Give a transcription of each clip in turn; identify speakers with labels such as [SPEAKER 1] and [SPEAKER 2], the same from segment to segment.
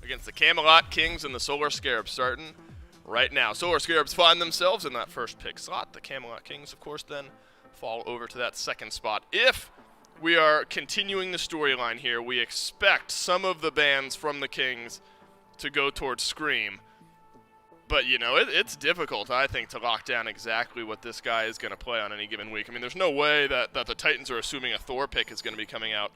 [SPEAKER 1] against the Camelot Kings and the Solar Scarabs starting right now. Solar Scarabs find themselves in that first pick slot. The Camelot Kings, of course, then fall over to that second spot. If we are continuing the storyline here, we expect some of the bans from the Kings to go towards Scream. But, you know, it's difficult, I think, to lock down exactly what this guy is going to play on any given week. I mean, there's no way that the Titans are assuming a Thor pick is going to be coming out,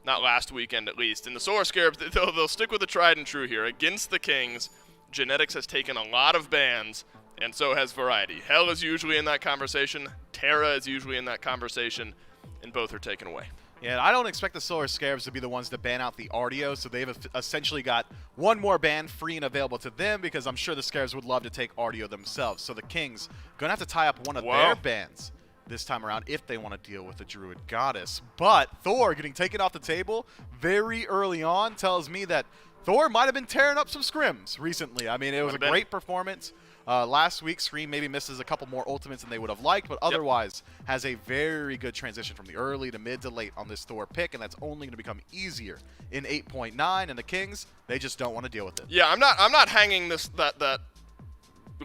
[SPEAKER 1] not last weekend at least. And the Solar Scarabs, they'll stick with the tried and true here. Against the Kings, Genetics has taken a lot of bans, and so has Variety. Hell is usually in that conversation. Terra is usually in that conversation, and both are taken away.
[SPEAKER 2] Yeah, I don't expect the Solar Scarabs to be the ones to ban out the Artio, so they've essentially got one more ban free and available to them because I'm sure the Scarabs would love to take Artio themselves. So the Kings going to have to tie up one of their bans this time around if they want to deal with the Druid Goddess. But Thor getting taken off the table very early on tells me that Thor might have been tearing up some scrims recently. I mean, it was a great performance. Last week, Scream maybe misses a couple more ultimates than they would have liked, but otherwise has a very good transition from the early to mid to late on this Thor pick, and that's only going to become easier in 8.9. And the Kings, they just don't want to deal with it.
[SPEAKER 1] Yeah, I'm not hanging that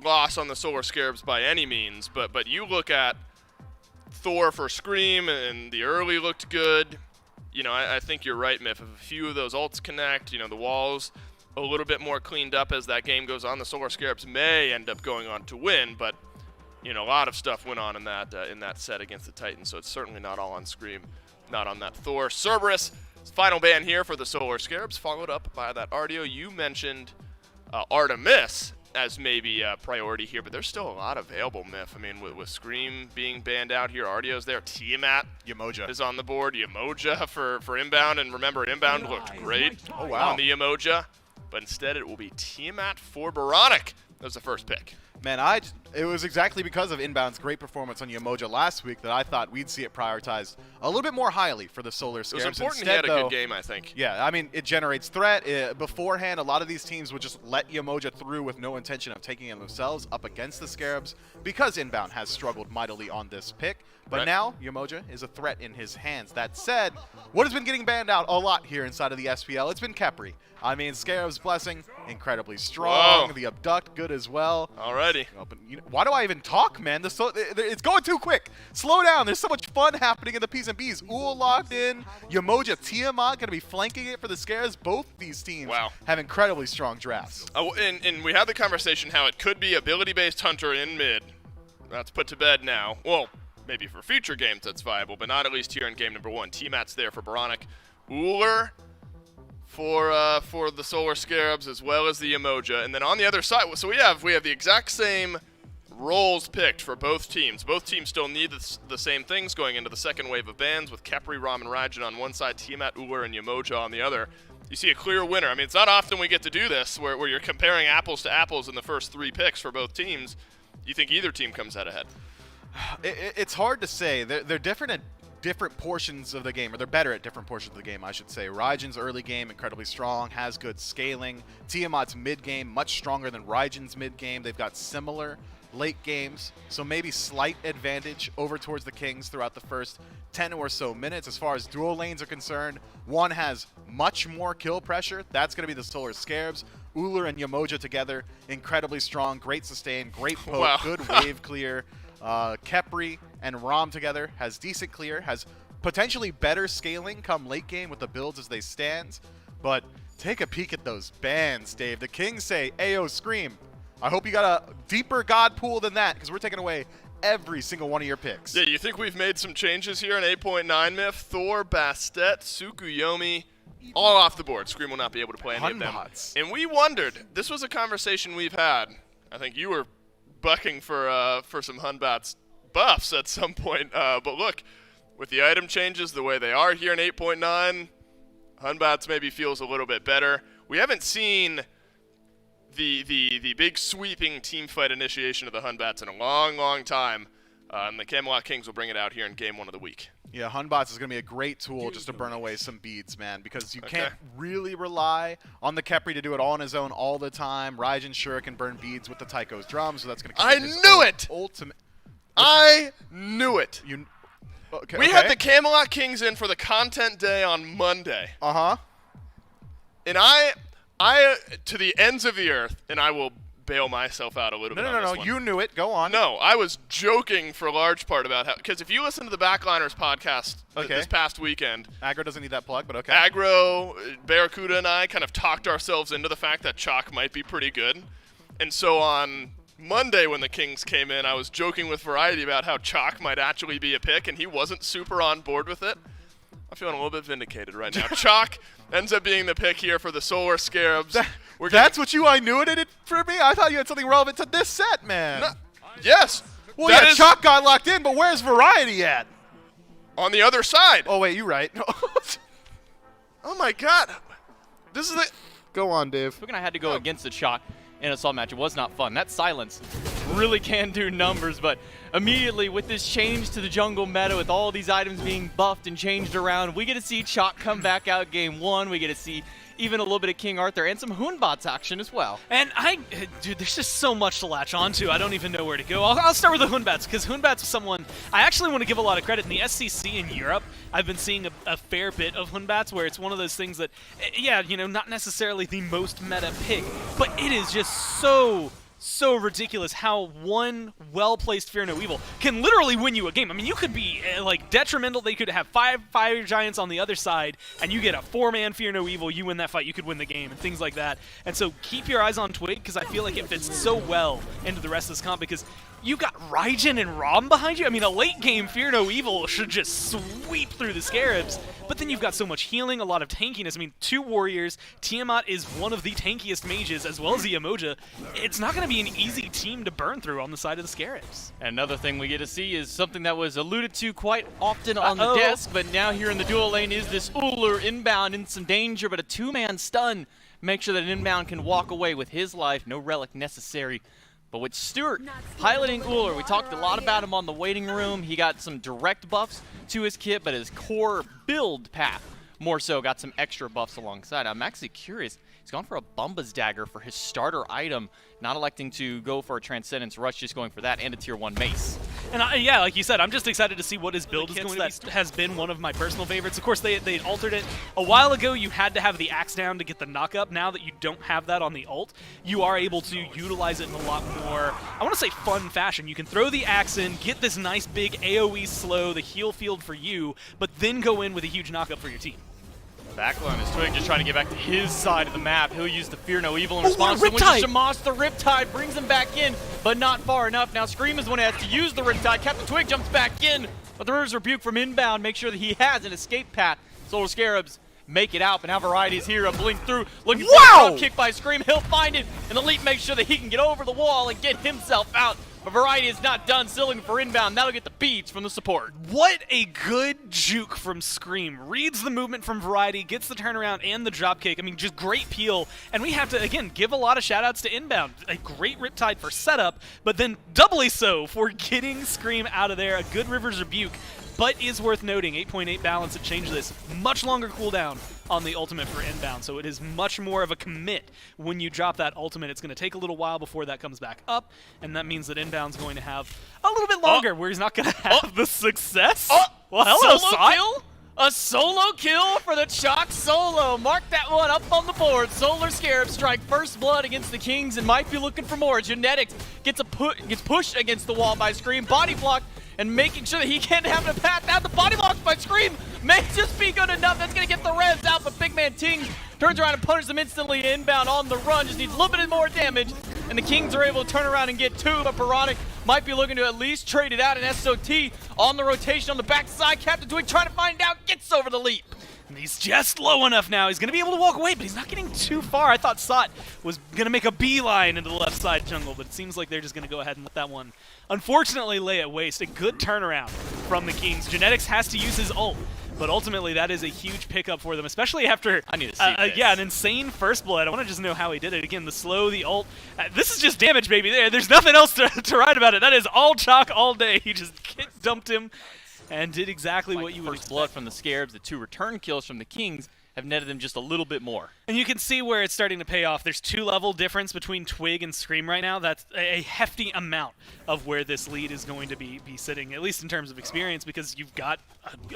[SPEAKER 1] loss on the Solar Scarabs by any means, but you look at Thor for Scream, and the early looked good. You know, I think you're right, Miff. If a few of those ults connect, you know, the walls a little bit more cleaned up as that game goes on, the Solar Scarabs may end up going on to win, but, you know, a lot of stuff went on in that set against the Titans, so it's certainly not all on Scream, not on that Thor. Cerberus, final ban here for the Solar Scarabs, followed up by that Artio. You mentioned Artemis as maybe a priority here, but there's still a lot available, Miff. I mean, with Scream being banned out here, Artio's there, Tiamat is on the board, Yamoja for Inbound, and remember, Inbound looked great on the Yamoja, but instead it will be Tiamat for Baronic. That was the first pick.
[SPEAKER 2] Man, it was exactly because of Inbound's great performance on Yamoja last week that I thought we'd see it prioritized a little bit more highly for the Solar Scarabs.
[SPEAKER 1] It was important he had a good game, I think.
[SPEAKER 2] Yeah, I mean, it generates threat. Beforehand, a lot of these teams would just let Yamoja through with no intention of taking him themselves up against the Scarabs because Inbound has struggled mightily on this pick. But now, Yamoja is a threat in his hands. That said, what has been getting banned out a lot here inside of the SPL? It's been Khepri. I mean, Scarab's Blessing, incredibly strong.
[SPEAKER 1] Whoa.
[SPEAKER 2] The Abduct, good as well.
[SPEAKER 1] Alrighty.
[SPEAKER 2] Why do I even talk, man? It's going too quick. Slow down. There's so much fun happening in the P's and B's. Ull locked in. Yamoja, Tiamat going to be flanking it for the Scarabs. Both these teams have incredibly strong drafts.
[SPEAKER 1] Oh, and we had the conversation how it could be ability-based Hunter in mid. That's put to bed now. Well, maybe for future games that's viable, but not at least here in game number one. Tiamat's there for Baronic. Uller for the Solar Scarabs as well as the Yamoja. And then on the other side, so we have the exact same roles picked for both teams. Both teams still need the same things going into the second wave of bans with Khepri, Ram, and Raijin on one side, Tiamat, Uller, and Yamoja on the other. You see a clear winner. I mean, it's not often we get to do this where you're comparing apples to apples in the first three picks for both teams. You think either team comes out ahead?
[SPEAKER 2] It's hard to say. They're different at different portions of the game, or they're better at different portions of the game, I should say. Raijin's early game, incredibly strong, has good scaling. Tiamat's mid game, much stronger than Raijin's mid game. They've got similar late games, so maybe slight advantage over towards the Kings throughout the first 10 or so minutes. As far as dual lanes are concerned, one has much more kill pressure. That's going to be the Solar Scarabs. Uller and Yamoja together, incredibly strong, great sustain, great poke, good wave clear. Khepri and Ram together has decent clear, has potentially better scaling come late game with the builds as they stand. But take a peek at those bans, Dave. The Kings say, Ayo, Scream. I hope you got a deeper god pool than that, because we're taking away every single one of your picks.
[SPEAKER 1] Yeah, you think we've made some changes here in 8.9, Miff? Thor, Bastet, Tsukuyomi, all off the board. Scream will not be able to play any of them. And we wondered, this was a conversation we've had. I think you were bucking for some Hunbat's buffs at some point. But look, with the item changes the way they are here in 8.9, Hunbat's maybe feels a little bit better. We haven't seen the big sweeping team fight initiation of the Hunbats in a long, long time. And the Camelot Kings will bring it out here in game one of the week.
[SPEAKER 2] Yeah, Hunbots is going to be a great tool just to burn away some beads, man, because you can't really rely on the Khepri to do it all on his own all the time. Raijin sure can burn beads with the Tycho's drums, so that's going to keep his ultimate.
[SPEAKER 1] I knew it! We had the
[SPEAKER 2] the
[SPEAKER 1] Camelot Kings in for the content day on Monday.
[SPEAKER 2] Uh-huh.
[SPEAKER 1] And to the ends of the earth, and I will bail myself out a little bit on this one.
[SPEAKER 2] You knew it. Go on.
[SPEAKER 1] No, I was joking for a large part about how, because if you listen to the Backliners podcast this past weekend,
[SPEAKER 2] Aggro doesn't need that plug, but okay.
[SPEAKER 1] Aggro, Barracuda, and I kind of talked ourselves into the fact that Chalk might be pretty good. And so on Monday when the Kings came in, I was joking with Variety about how Chalk might actually be a pick, and he wasn't super on board with it. I'm feeling a little bit vindicated right now. Chalk ends up being the pick here for the Solar Scarabs.
[SPEAKER 2] That's what I knew it for me? I thought you had something relevant to this set, man.
[SPEAKER 1] No, yes.
[SPEAKER 2] Well, yeah, Chalk got locked in, but where's Variety at?
[SPEAKER 1] On the other side.
[SPEAKER 2] Oh, wait, you're right.
[SPEAKER 1] Oh, my God. This is the...
[SPEAKER 3] Go on, Dave.
[SPEAKER 4] We're going to have to go against the Chalk in an assault match. It was not fun. That silence really can do numbers, but immediately with this change to the jungle meta, with all these items being buffed and changed around, we get to see Chalk come back out game 1. We get to see even a little bit of King Arthur and some Hoonbots action as well.
[SPEAKER 5] And dude, there's just so much to latch onto. I don't even know where to go. I'll start with the Hoonbats, because Hoonbats is someone I actually want to give a lot of credit. In the SCC in Europe, I've been seeing a fair bit of Hoonbats, where it's one of those things that, yeah, you know, not necessarily the most meta pick, but it is just so ridiculous how one well-placed Fear No Evil can literally win you a game. I mean, you could be like detrimental. They could have 5 Fire Giants on the other side, and you get a 4-man Fear No Evil. You win that fight, you could win the game, and things like that. And so keep your eyes on Twig, because I feel like it fits so well into the rest of this comp, because you got Raijin and Rom behind you. I mean, a late-game Fear No Evil should just sweep through the Scarabs, but then you've got so much healing, a lot of tankiness. I mean, 2 warriors. Tiamat is one of the tankiest mages, as well as the Emoja. It's not going to be an easy team to burn through on the side of the Scarabs.
[SPEAKER 4] And another thing we get to see is something that was alluded to quite often on the desk, but now here in the dual lane is this Ullr inbound in some danger, but a 2-man stun. Make sure that an inbound can walk away with his life, no relic necessary. But with Stuart piloting Ullr, we talked a lot about him on the waiting room. He got some direct buffs to his kit, but his core build path more so got some extra buffs alongside. I'm actually curious. He's gone for a Bumba's Dagger for his starter item, not electing to go for a Transcendence Rush, just going for that and a Tier 1 Mace.
[SPEAKER 5] And yeah, like you said, I'm just excited to see what his build is going to be. That has been one of my personal favorites. Of course, they altered it. A while ago, you had to have the axe down to get the knock-up. Now that you don't have that on the ult, you are able to utilize it in a lot more, I want to say, fun fashion. You can throw the axe in, get this nice big AoE slow, the heal field for you, but then go in with a huge knock-up for your team.
[SPEAKER 4] Backline is Twig just trying to get back to his side of the map. He'll use the Fear No Evil in response.
[SPEAKER 5] Riptide!
[SPEAKER 4] Shamash, the Riptide brings him back in, but not far enough. Now Scream is the one who has to use the Riptide. Captain Twig jumps back in, but the River's Rebuke from inbound makes sure that he has an escape path. Solar Scarabs make it out, but now Variety is here, a blink through, looking for a drop kick by Scream. He'll find it, and Elite makes sure that he can get over the wall and get himself out. But Variety is not done, still looking for inbound. That'll get the beats from the support.
[SPEAKER 5] What a good juke from Scream. Reads the movement from Variety, gets the turnaround and the dropkick. I mean, just great peel. And we have to, again, give a lot of shout-outs to inbound. A great Riptide for setup, but then doubly so for getting Scream out of there. A good River's Rebuke, but is worth noting, 8.8 balance to change this. Much longer cooldown on the ultimate for inbound, so it is much more of a commit when you drop that ultimate. It's going to take a little while before that comes back up, and that means that inbound's going to have a little bit longer where he's not going to have the success. Well, hello,
[SPEAKER 4] Solo kill? A solo kill for the Chalk solo. Mark that one up on the board. Solar Scarabs strike first blood against the Kings and might be looking for more. Genetics gets pushed against the wall by Scream. Body block and making sure that he can't have a path out. The body blocks by Scream may just be good enough. That's going to get the Revs out, but Big Man Ting turns around and punishes them instantly inbound on the run. Just needs a little bit more damage, and the Kings are able to turn around and get 2, but Pironic might be looking to at least trade it out. And SOT on the rotation on the backside. Captain Twig trying to find out, gets over the leap.
[SPEAKER 5] And he's just low enough now. He's going to be able to walk away, but he's not getting too far. I thought Sot was going to make a beeline into the left side jungle, but it seems like they're just going to go ahead and let that one, unfortunately, lay at waste. A good turnaround from the Kings. Genetics has to use his ult, but ultimately that is a huge pickup for them, especially after
[SPEAKER 4] I need to see this.
[SPEAKER 5] Yeah, an insane first blood. I want to just know how he did it. Again, the slow, the ult. This is just damage, baby. There's nothing else to write about it. That is all Chalk all day. He just dumped him and did exactly what you would
[SPEAKER 4] expect. First blood from the Scarabs, the 2 return kills from the Kings, have netted them just a little bit more.
[SPEAKER 5] And you can see where it's starting to pay off. There's 2-level difference between Twig and Scream right now. That's a hefty amount of where this lead is going to be sitting, at least in terms of experience, because you've got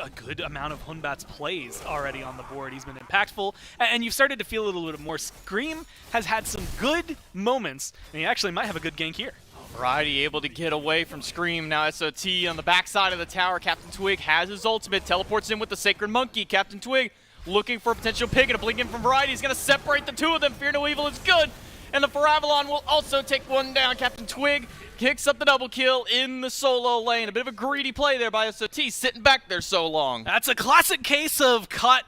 [SPEAKER 5] a good amount of Hunbat's plays already on the board. He's been impactful, and you've started to feel a little bit more. Scream has had some good moments, and he actually might have a good gank here.
[SPEAKER 4] Variety able to get away from Scream. Now SOT on the backside of the tower. Captain Twig has his ultimate, teleports in with the Sacred Monkey. Captain Twig looking for a potential pick, and a blink in from Variety. He's going to separate the two of them. Fear No Evil is good, and the Faravalon will also take one down. Captain Twig kicks up the double kill in the solo lane. A bit of a greedy play there by SOT, sitting back there so long.
[SPEAKER 5] That's a classic case of caught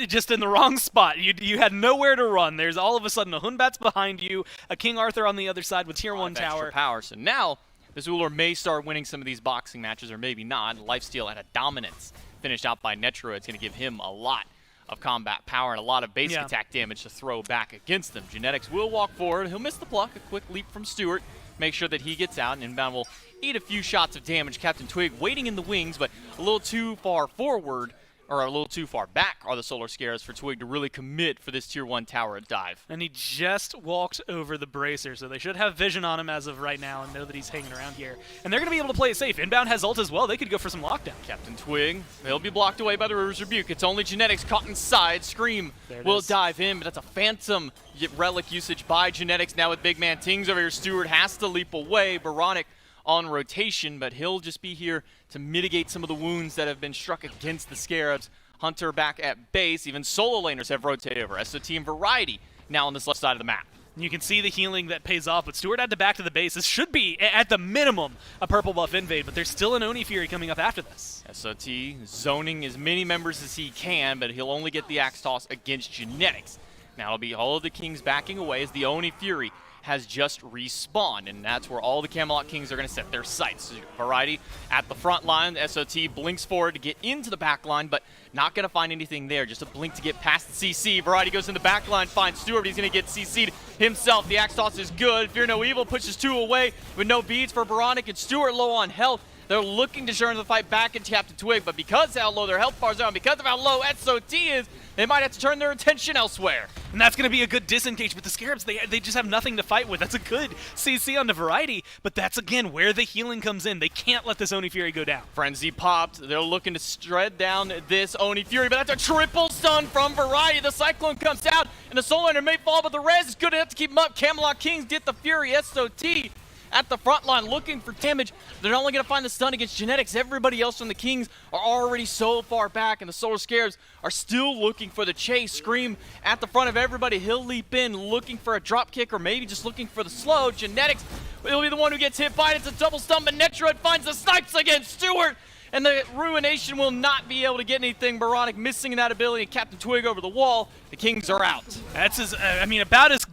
[SPEAKER 5] just in the wrong spot. You had nowhere to run. There's all of a sudden a Hunbat's behind you, a King Arthur on the other side with tier 1 tower.
[SPEAKER 4] Extra power. So now this Ullr may start winning some of these boxing matches, or maybe not. Lifesteal at a dominance finished out by Netro. It's going to give him a lot of combat power and a lot of basic attack damage to throw back against them. Genetics will walk forward. He'll miss the pluck. A quick leap from Stewart. Make sure that he gets out, and Inbound will eat a few shots of damage. Captain Twig waiting in the wings, but a little too far forward, or a little too far back are the Solar Scarabs for Twig to really commit for this tier 1 tower dive.
[SPEAKER 5] And he just walked over the bracer, so they should have vision on him as of right now and know that he's hanging around here. And they're going to be able to play it safe. Inbound has ult as well. They could go for some lockdown.
[SPEAKER 4] Captain Twig, they'll be blocked away by the River's Rebuke. It's only Genetics caught inside. Scream will dive in, but that's a Phantom relic usage by Genetics. Now with Big Man Tings over here, Stewart has to leap away. Baronic on rotation, but he'll just be here to mitigate some of the wounds that have been struck against the Scarabs. Hunter back at base. Even solo laners have rotated over. SOT and Variety now on this left side of the map.
[SPEAKER 5] You can see the healing that pays off, but Stewart had to back to the base. This should be, at the minimum, a purple buff invade, but there's still an Oni Fury coming up after this.
[SPEAKER 4] SOT zoning as many members as he can, but he'll only get the Axe Toss against Genetics. Now it'll be all of the Kings backing away as the Oni Fury has just respawned, and that's where all the Camelot Kings are going to set their sights. Variety at the front line. SOT blinks forward to get into the back line, but not going to find anything there. Just a blink to get past the CC. Variety goes in the back line, finds Stewart. He's going to get CC'd himself. The Axe Toss is good. Fear No Evil pushes 2 away with no beads for Baronic, and Stewart low on health. They're looking to turn the fight back into Captain Twig, but because of how low their health bars are, and because of how low SOT is, they might have to turn their attention elsewhere.
[SPEAKER 5] And that's going to be a good disengage with the Scarabs. They just have nothing to fight with. That's a good CC on the Variety, but that's, again, where the healing comes in. They can't let this Oni Fury go down.
[SPEAKER 4] Frenzy popped. They're looking to shred down this Oni Fury, but that's a triple stun from Variety. The Cyclone comes out, and the Soul Lander may fall, but the res is good enough to keep him up. Camelot Kings get the Fury. SOT at the front line looking for damage. They're only going to find the stun against Genetics. Everybody else from the Kings are already so far back, and the Solar Scarabs are still looking for the chase. Scream at the front of everybody. He'll leap in looking for a drop kick, or maybe just looking for the slow. Genetics will be the one who gets hit by it. It's a double stun, but Netroid finds the snipes against Stewart, and the Ruination will not be able to get anything. Baronic missing that ability, and Captain Twig over the wall. The Kings are out.
[SPEAKER 5] That's about as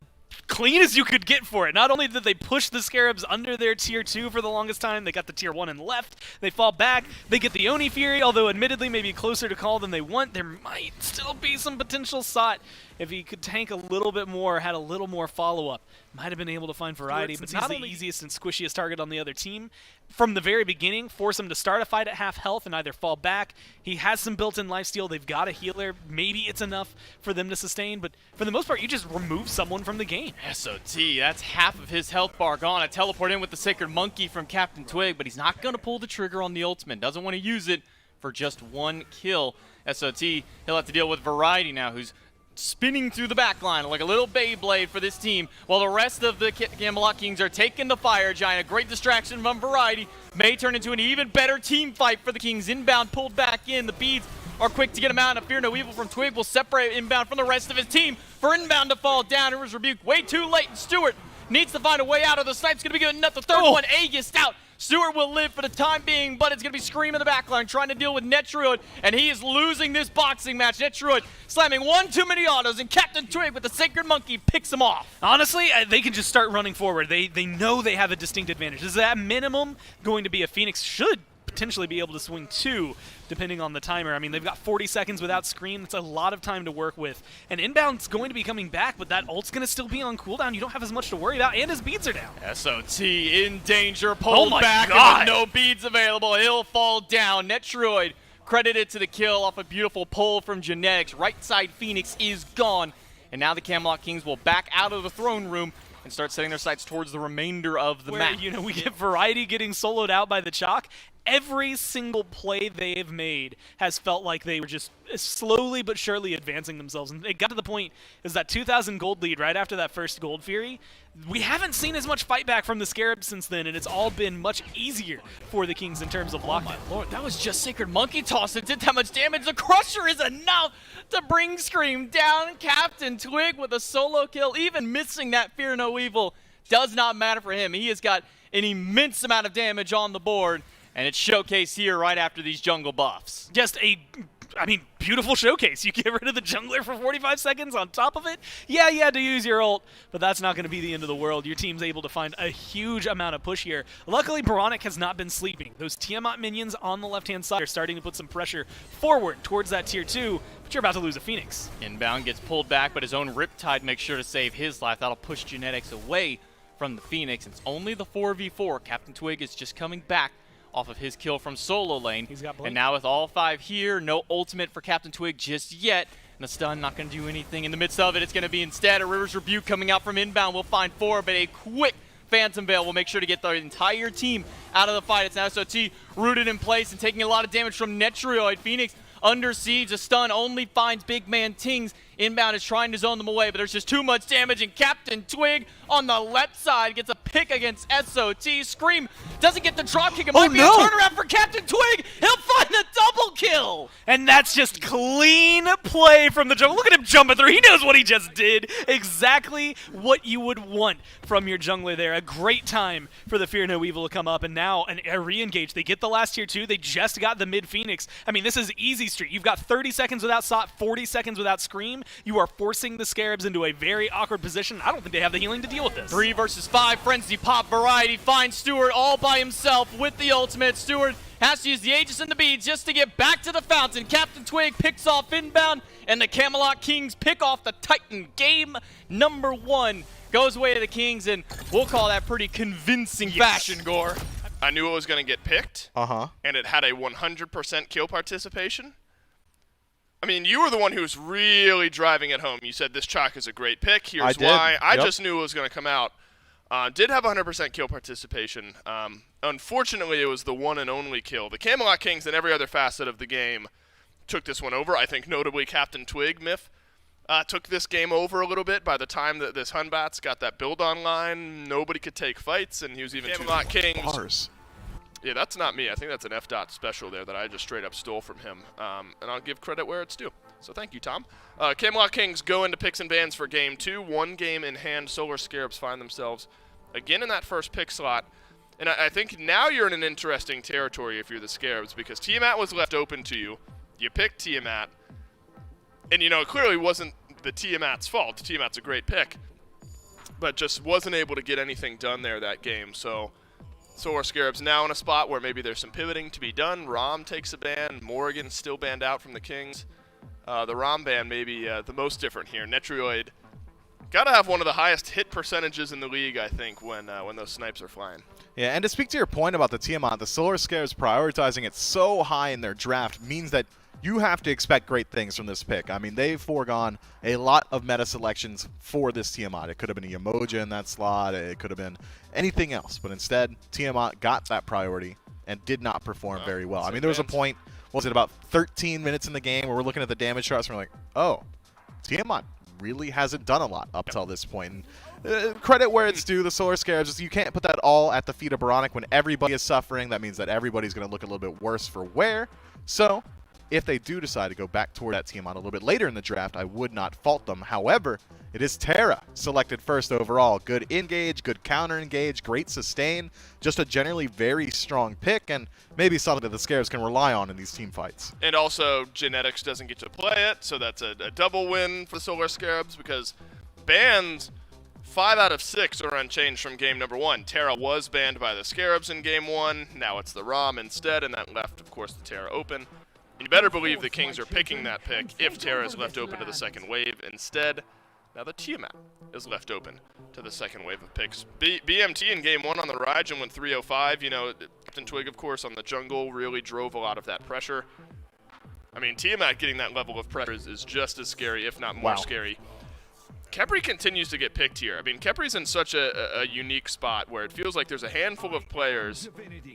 [SPEAKER 5] clean as you could get for it. Not only did they push the Scarabs under their tier 2 for the longest time, they got the tier 1 and left. They fall back. They get the Oni Fury, although admittedly maybe closer to call than they want. There might still be some potential Sot if he could tank a little bit more, had a little more follow-up. Might have been able to find Variety, but not the easiest and squishiest target on the other team. From the very beginning, force him to start a fight at half health and either fall back. He has some built-in lifesteal. They've got a healer. Maybe it's enough for them to sustain, but for the most part, you just remove someone from the game.
[SPEAKER 4] SOT, that's half of his health bar gone. A teleport in with the Sacred Monkey from Captain Twig, but he's not going to pull the trigger on the ultimate. Doesn't want to use it for just 1 kill. SOT, he'll have to deal with Variety now, who's spinning through the back line like a little Beyblade for this team, while the rest of the Camelot Kings are taking the fire giant. A great distraction from Variety may turn into an even better team fight for the Kings. Inbound pulled back in. The beads are quick to get him out, and a Fear No Evil from Twig will separate Inbound from the rest of his team for Inbound to fall down. It was rebuked way too late, and Stewart needs to find a way out, or the snipe's going to be good enough. The third one, Aegis out. Stewart will live for the time being, but it's going to be Scream in the backline trying to deal with Netroid, and he is losing this boxing match. Netroid slamming 1 too many autos, and Captain Twig with the Sacred Monkey picks him off.
[SPEAKER 5] Honestly, they can just start running forward. They know they have a distinct advantage. This is at minimum going to be a Phoenix should potentially be able to swing 2, depending on the timer. I mean, they've got 40 seconds without Scream. That's a lot of time to work with. And Inbound's going to be coming back, but that ult's going to still be on cooldown. You don't have as much to worry about, and his beads are down.
[SPEAKER 4] SOT in danger, pulled back,
[SPEAKER 5] God.
[SPEAKER 4] and with no beads available. He'll fall down. Netroid credited to the kill off a beautiful pull from Genetics. Right side Phoenix is gone. And now the Camelot Kings will back out of the throne room and start setting their sights towards the remainder of the map.
[SPEAKER 5] You know, we get Variety getting soloed out by the Chalk. Every single play they've made has felt like they were just slowly but surely advancing themselves. And it got to the point, is that 2,000 gold lead right after that first Gold Fury. We haven't seen as much fight back from the Scarabs since then, and it's all been much easier for the Kings in terms of lockdown.
[SPEAKER 4] My lord, that was just Sacred Monkey Toss. It did that much damage. The Crusher is enough to bring Scream down. Captain Twig with a solo kill, even missing that Fear No Evil does not matter for him. He has got an immense amount of damage on the board. And it's showcased here right after these jungle buffs.
[SPEAKER 5] Just beautiful showcase. You get rid of the jungler for 45 seconds on top of it. Yeah, you had to use your ult, but that's not going to be the end of the world. Your team's able to find a huge amount of push here. Luckily, Baronic has not been sleeping. Those Tiamat minions on the left-hand side are starting to put some pressure forward towards that tier 2, but you're about to lose a Phoenix.
[SPEAKER 4] Inbound gets pulled back, but his own Riptide makes sure to save his life. That'll push Genetics away from the Phoenix. It's only the 4v4. Captain Twig is just coming back off of his kill from solo lane.
[SPEAKER 5] He's got blink.
[SPEAKER 4] And now with all 5 here, no ultimate for Captain Twig just yet. And the stun not going to do anything in the midst of it. It's going to be instead a River's Rebuke coming out from inbound. We'll find 4, but a quick Phantom Veil will make sure to get the entire team out of the fight. It's now SOT rooted in place and taking a lot of damage from Netrioid. Phoenix under siege. A stun only finds big man Tings. Inbound is trying to zone them away, but there's just too much damage, and Captain Twig on the left side gets a pick against SOT. Scream doesn't get the drop kick. It might be a turnaround for Captain Twig. He'll find the double kill.
[SPEAKER 5] And that's just clean play from the jungler. Look at him jumping through. He knows what he just did. Exactly what you would want from your jungler there. A great time for the Fear No Evil to come up, and now a re-engage. They get the last tier 2. They just got the mid Phoenix. I mean, this is easy street. You've got 30 seconds without Sot, 40 seconds without Scream. You are forcing the Scarabs into a very awkward position. I don't think they have the healing to deal with this.
[SPEAKER 4] 3 versus 5. Frenzy Pop Variety finds Stewart all by himself with the ultimate. Stewart has to use the Aegis and the Bead just to get back to the fountain. Captain Twig picks off inbound, and the Camelot Kings pick off the Titan. Game number 1 goes away to the Kings, and we'll call that pretty convincing fashion, Gore.
[SPEAKER 1] I knew it was going to get picked,
[SPEAKER 2] Uh-huh.
[SPEAKER 1] and it had a 100% kill participation. I mean, you were the one who was really driving it home. You said this Chalk is a great pick. Here's why. I just knew it was going to come out. Did have 100% kill participation. Unfortunately, it was the one and only kill. The Camelot Kings in every other facet of the game took this one over. I think notably Captain Twig, Miff, took this game over a little bit. By the time that this Hunbats got that build online, nobody could take fights, and he was even Camelot Kings.
[SPEAKER 2] Bars.
[SPEAKER 1] Yeah, that's not me. I think that's an F-Dot special there that I just straight up stole from him. And I'll give credit where it's due. So thank you, Tom. Camelot Kings go into picks and bans for game 2. 1 game in hand. Solar Scarabs find themselves again in that first pick slot. And I think now you're in an interesting territory if you're the Scarabs, because Tiamat was left open to you. You picked Tiamat. And, you know, it clearly wasn't the Tiamat's fault. Tiamat's a great pick. But just wasn't able to get anything done there that game. So Solar Scarabs now in a spot where maybe there's some pivoting to be done. Rom takes a ban. Morrigan's still banned out from the Kings. The Rom ban may be the most different here. Netrioid got to have one of the highest hit percentages in the league, I think, when those snipes are flying.
[SPEAKER 2] Yeah, and to speak to your point about the Tiamat, the Solar Scarabs prioritizing it so high in their draft means that you have to expect great things from this pick. I mean, they've foregone a lot of meta selections for this Tiamat. It could have been a Yamoja in that slot. It could have been anything else. But instead, Tiamat got that priority and did not perform very well. I mean, there was a point, what was it, about 13 minutes in the game where we're looking at the damage charts and we're like, oh, Tiamat really hasn't done a lot up till this point. And, credit where it's due, the Solar Scarabs, is you can't put that all at the feet of Baronic. When everybody is suffering, that means that everybody's going to look a little bit worse for wear. So if they do decide to go back toward that Tiamat a little bit later in the draft, I would not fault them. However, it is Terra selected first overall. Good engage, good counter engage, great sustain. Just a generally very strong pick, and maybe something that the Scarabs can rely on in these team fights.
[SPEAKER 1] And also, Genetics doesn't get to play it, so that's a double win for the Solar Scarabs, because bans 5 out of 6 are unchanged from game number 1. Terra was banned by the Scarabs in game 1. Now it's the Rom instead, and that left, of course, the Terra open. You better believe the Kings are picking that pick if Terra is left open to the second wave instead. Now the Tiamat is left open to the second wave of picks. BMT in game 1 on the Raijin went 305. You know, Captain Twig, of course, on the jungle really drove a lot of that pressure. I mean, Tiamat getting that level of pressure is just as scary, if not more scary. Khepri continues to get picked here. I mean, Khepri's in such a unique spot where it feels like there's a handful of players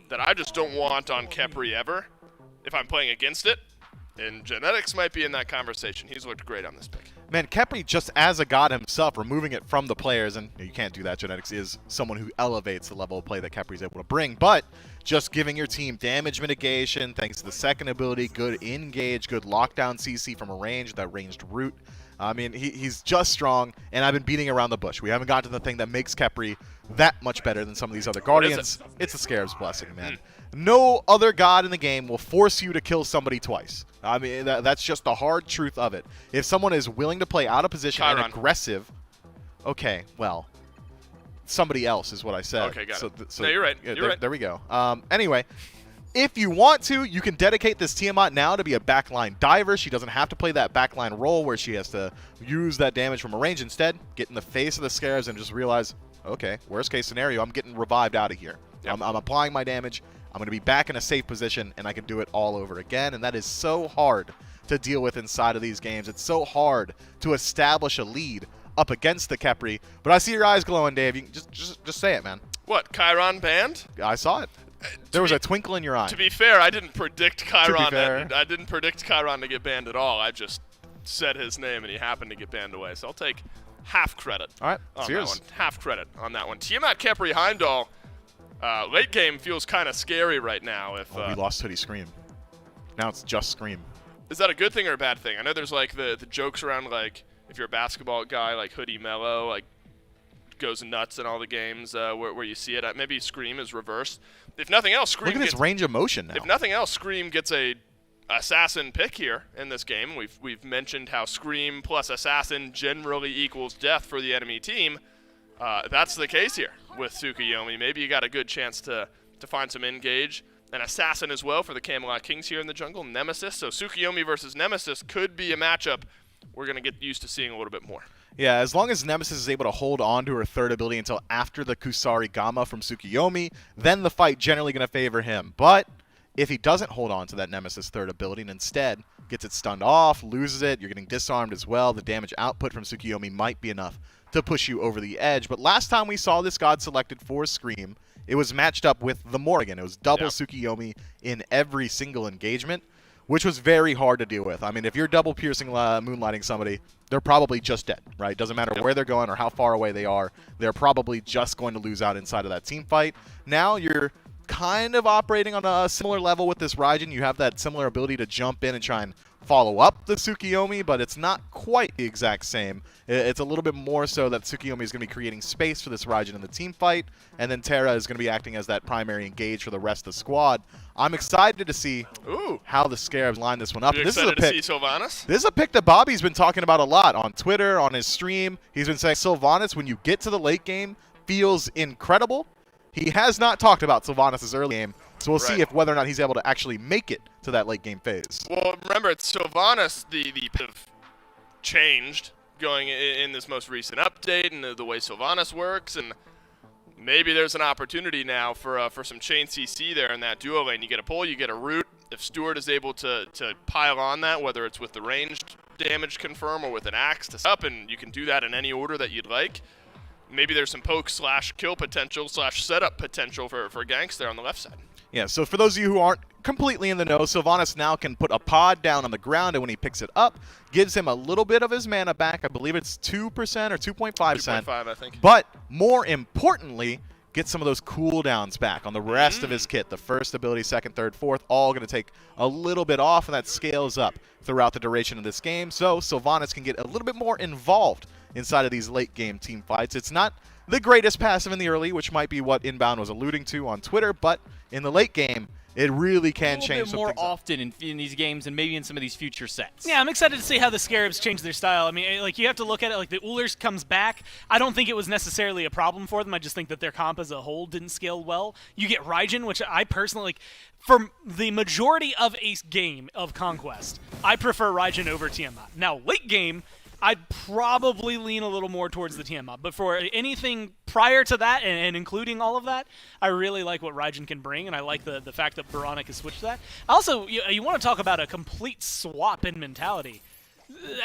[SPEAKER 1] that I just don't want on Khepri ever if I'm playing against it. And Genetics might be in that conversation. He's looked great on this pick.
[SPEAKER 2] Man, Khepri, just as a god himself, removing it from the players, and you can't do that. Genetics is someone who elevates the level of play that Khepri's able to bring, but just giving your team damage mitigation, thanks to the second ability, good engage, good lockdown CC from a range, that ranged root. I mean, he's just strong, and I've been beating around the bush. We haven't gotten to the thing that makes Khepri that much better than some of these other Guardians. It's the Scarab's Blessing, man. No other god in the game will force you to kill somebody twice. I mean, that's just the hard truth of it. If someone is willing to play out of position and aggressive, okay, well, somebody else is what I said.
[SPEAKER 1] Okay, got it. No, you're right.
[SPEAKER 2] Yeah,
[SPEAKER 1] you're right.
[SPEAKER 2] There we go. Anyway, if you want to, you can dedicate this Tiamat now to be a backline diver. She doesn't have to play that backline role where she has to use that damage from a range. Instead, get in the face of the Scarabs and just realize, okay, worst case scenario, I'm getting revived out of here. Yep. I'm applying my damage. I'm going to be back in a safe position, and I can do it all over again. And that is so hard to deal with inside of these games. It's so hard to establish a lead up against the Khepri. But I see your eyes glowing, Dave. You can just say it, man.
[SPEAKER 1] What, Chiron banned?
[SPEAKER 2] I saw it. There was a twinkle in your eye.
[SPEAKER 1] To be fair, I didn't predict Chiron. I didn't predict Chiron to get banned at all. I just said his name, and he happened to get banned away. So I'll take half credit.
[SPEAKER 2] All right,
[SPEAKER 1] on that one. Half credit on that one. Tiamat Khepri Heimdall. Late game feels kind of scary right now. If
[SPEAKER 2] we lost Hoodie Scream. Now it's just Scream.
[SPEAKER 1] Is that a good thing or a bad thing? I know there's like the jokes around like if you're a basketball guy like Hoodie Mello like goes nuts in all the games where you see it. Maybe Scream is reversed. If nothing else, Scream.
[SPEAKER 2] Look at his range of motion now.
[SPEAKER 1] If nothing else, Scream gets a assassin pick here in this game. We've mentioned how Scream plus assassin generally equals death for the enemy team. That's the case here with Tsukuyomi. Maybe you got a good chance to find some engage. An assassin as well for the Camelot Kings here in the jungle. Nemesis. So Tsukuyomi versus Nemesis could be a matchup we're going to get used to seeing a little bit more.
[SPEAKER 2] Yeah, as long as Nemesis is able to hold on to her third ability until after the Kusari Gamma from Tsukuyomi, then the fight generally going to favor him. But if he doesn't hold on to that Nemesis third ability and instead gets it stunned off, loses it, you're getting disarmed as well, the damage output from Tsukuyomi might be enough to push you over the edge. But last time we saw this god selected for Scream, it was matched up with the Morrigan. It was double Tsukuyomi in every single engagement, which was very hard to deal with. I mean, if you're double piercing moonlighting somebody, they're probably just dead, right? Doesn't matter where they're going or how far away they are. They're probably just going to lose out inside of that team fight. Now you're kind of operating on a similar level with this Raijin. You have that similar ability to jump in and try and follow up the Tsukuyomi, but it's not quite the exact same. It's a little bit more so that Tsukuyomi is going to be creating space for this Raijin in the team fight, and then Terra is going to be acting as that primary engage for the rest of the squad. I'm excited to see how the Scarabs line this one up.
[SPEAKER 1] You
[SPEAKER 2] this
[SPEAKER 1] excited
[SPEAKER 2] is a pick.
[SPEAKER 1] to see Sylvanas?
[SPEAKER 2] This is a pick that Bobby's been talking about a lot on Twitter, on his stream. He's been saying Sylvanas, when you get to the late game, feels incredible. He has not talked about Sylvanas' early game, so we'll see if whether or not he's able to actually make it to that late game phase.
[SPEAKER 1] Well, remember, it's Sylvanas, the have changed going in this most recent update and the way Sylvanas works, and maybe there's an opportunity now for some chain CC there in that duo lane. You get a pull, you get a root. If Stewart is able to pile on that, whether it's with the ranged damage confirm or with an axe to up, and you can do that in any order that you'd like, maybe there's some poke / kill potential / setup potential for ganks there on the left side.
[SPEAKER 2] Yeah, so for those of you who aren't completely in the know, Sylvanas now can put a pod down on the ground, and when he picks it up, gives him a little bit of his mana back. I believe it's 2% or 2.5%.
[SPEAKER 1] 2.5, I think.
[SPEAKER 2] But more importantly, get some of those cooldowns back on the rest of his kit. The first ability, second, third, fourth, all going to take a little bit off, and that scales up throughout the duration of this game. So Sylvanas can get a little bit more involved inside of these late game team fights. It's not the greatest passive in the early, which might be what Inbound was alluding to on Twitter, but in the late game, it really can change
[SPEAKER 4] a little bit more often in these games and maybe in some of these future sets.
[SPEAKER 5] Yeah, I'm excited to see how the Scarabs change their style. I mean, like, you have to look at it like the Ullers comes back. I don't think it was necessarily a problem for them. I just think that their comp as a whole didn't scale well. You get Raijin, which I personally, like, for the majority of a game of Conquest, I prefer Raijin over Tiamat. Now, late game, I'd probably lean a little more towards the Tiamat. But for anything prior to that and including all of that, I really like what Raijin can bring, and I like the fact that Baronic has switched to that. Also, you want to talk about a complete swap in mentality.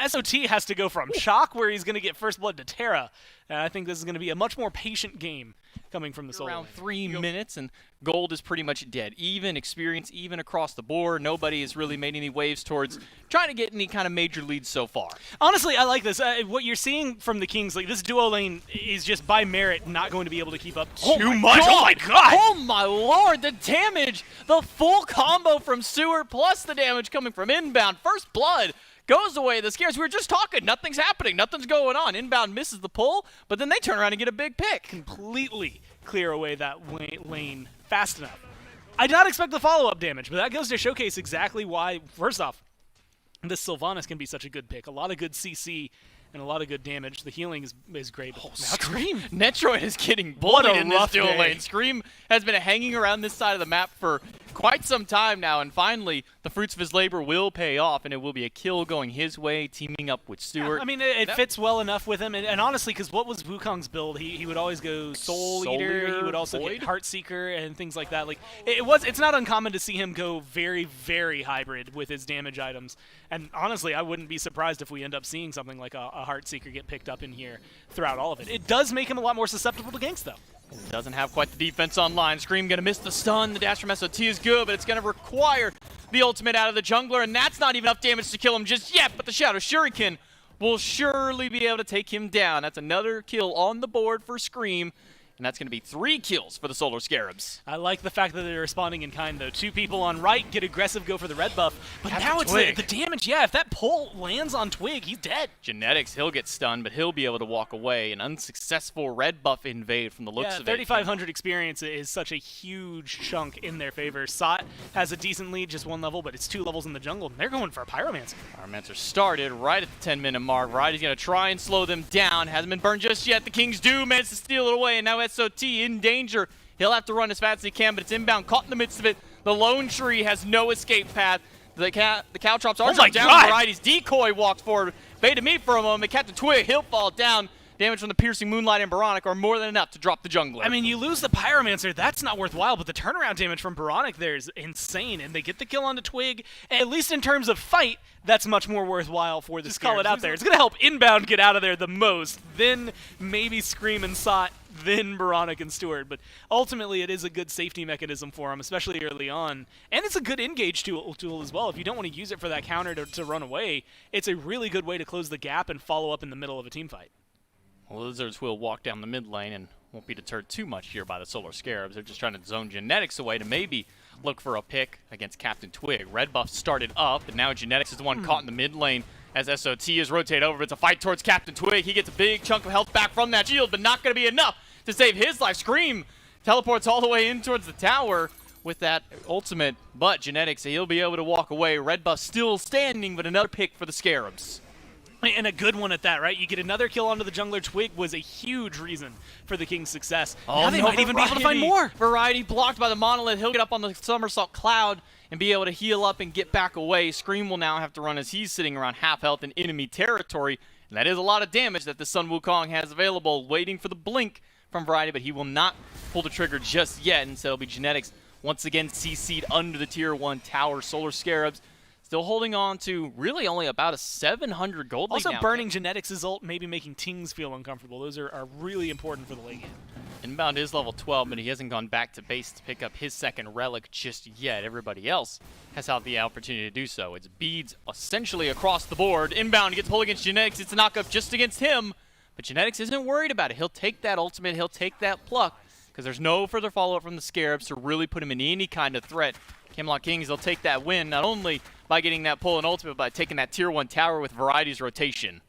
[SPEAKER 5] SOT has to go from Shock, where he's going to get First Blood, to Terra. And I think this is going to be a much more patient game coming from the solo
[SPEAKER 4] Around
[SPEAKER 5] lane.
[SPEAKER 4] 3 minutes, and gold is pretty much dead. Even experience, even across the board. Nobody has really made any waves towards trying to get any kind of major leads so far.
[SPEAKER 5] Honestly, I like this. What you're seeing from the Kings, like this duo lane is just by merit not going to be able to keep up too much.
[SPEAKER 4] God.
[SPEAKER 5] Oh my god!
[SPEAKER 4] Oh my lord, the damage! The full combo from Seward plus the damage coming from Inbound. First Blood goes away. The Scares, we were just talking. Nothing's happening. Nothing's going on. Inbound misses the pull, but then they turn around and get a big pick.
[SPEAKER 5] Completely clear away that lane fast enough. I did not expect the follow-up damage, but that goes to showcase exactly why, first off, this Sylvanas can be such a good pick. A lot of good CC and a lot of good damage. The healing is great.
[SPEAKER 4] Oh,
[SPEAKER 5] Now
[SPEAKER 4] Scream! Netroid is getting
[SPEAKER 5] What
[SPEAKER 4] bullied
[SPEAKER 5] a
[SPEAKER 4] in this
[SPEAKER 5] rough
[SPEAKER 4] dual
[SPEAKER 5] day.
[SPEAKER 4] lane. Scream has been hanging around this side of the map for quite some time now, and finally, the fruits of his labor will pay off, and it will be a kill going his way, teaming up with Stewart.
[SPEAKER 5] I mean, it fits well enough with him. And honestly, because what was Wukong's build? He would always go Soul Eater. He would also
[SPEAKER 4] Void?
[SPEAKER 5] get Heartseeker and things like that. Like it's not uncommon to see him go very, very hybrid with his damage items. And honestly, I wouldn't be surprised if we end up seeing something like a Heartseeker get picked up in here throughout all of it. It does make him a lot more susceptible to ganks, though.
[SPEAKER 4] Doesn't have quite the defense online. Scream gonna miss the stun. The dash from SOT is good, but it's gonna require the ultimate out of the jungler, and that's not even enough damage to kill him just yet, but the Shadow Shuriken will surely be able to take him down. That's another kill on the board for Scream, and that's gonna be 3 kills for the Solar Scarabs.
[SPEAKER 5] I like the fact that they're responding in kind, though. 2 people on right get aggressive, go for the red buff. But
[SPEAKER 4] Captain
[SPEAKER 5] now it's
[SPEAKER 4] Twig.
[SPEAKER 5] the damage. Yeah, if that pull lands on Twig, he's dead.
[SPEAKER 4] Genetics, he'll get stunned, but he'll be able to walk away. An unsuccessful red buff invade from the looks
[SPEAKER 5] Yeah,
[SPEAKER 4] of it.
[SPEAKER 5] 3,500 experience is such a huge chunk in their favor. Sot has a decent lead, just 1 level, but it's 2 levels in the jungle. And they're going for a Pyromancer.
[SPEAKER 4] Pyromancer started right at the 10-minute mark. Variety's going to try and slow them down. Hasn't been burned just yet. The Kings do manage to steal it away, and now SOT in danger. He'll have to run as fast as he can, but it's Inbound, caught in the midst of it. The Lone Tree has no escape path. The Caltrops are
[SPEAKER 5] my
[SPEAKER 4] down.
[SPEAKER 5] God!
[SPEAKER 4] Variety's decoy walks forward. Bait me for a moment. Captain Twig, he'll fall down. Damage from the Piercing Moonlight and Baronic are more than enough to drop the jungler.
[SPEAKER 5] I mean, you lose the Pyromancer, that's not worthwhile, but the turnaround damage from Baronic there is insane, and they get the kill onto Twig. At least in terms of fight, that's much more worthwhile for the Scarabs. Call it out there. It's going to help Inbound get out of there the most, then maybe Scream and Sot, then Baronic and Stewart. But ultimately, it is a good safety mechanism for him, especially early on. And it's a good engage tool as well. If you don't want to use it for that counter to run away, it's a really good way to close the gap and follow up in the middle of a team fight.
[SPEAKER 4] Lizards will walk down the mid lane and won't be deterred too much here by the Solar Scarabs. They're just trying to zone Genetics away to maybe look for a pick against Captain Twig. Red buff started up, but now Genetics is the one caught in the mid lane as SOT is rotated over. It's a fight towards Captain Twig. He gets a big chunk of health back from that shield, but not going to be enough to save his life. Scream teleports all the way in towards the tower with that ultimate, but Genetics, he'll be able to walk away. Red buff still standing, but another pick for the Scarabs.
[SPEAKER 5] And a good one at that, right? You get another kill onto the jungler. Twig was a huge reason for the King's success. Now they might even be able to find more.
[SPEAKER 4] Variety blocked by the Monolith. He'll get up on the Somersault Cloud and be able to heal up and get back away. Scream will now have to run as he's sitting around half health in enemy territory. And that is a lot of damage that the Sun Wukong has available, waiting for the blink from Variety, but he will not pull the trigger just yet. Instead, it'll be Genetics once again CC'd under the Tier 1 tower. Solar Scarabs still holding on to really only about a 700 gold lead
[SPEAKER 5] Also,
[SPEAKER 4] now.
[SPEAKER 5] burning Genetics' ult, maybe making Tings feel uncomfortable. Those are really important for the late game.
[SPEAKER 4] Inbound is level 12, but he hasn't gone back to base to pick up his second relic just yet. Everybody else has had the opportunity to do so. It's beads essentially across the board. Inbound gets pulled against Genetics. It's a knockup just against him, but Genetics isn't worried about it. He'll take that ultimate. He'll take that pluck because there's no further follow-up from the Scarabs to really put him in any kind of threat. Camelot Kings, they'll take that win not only by getting that pull and ultimate, but by taking that Tier 1 tower with Variety's rotation.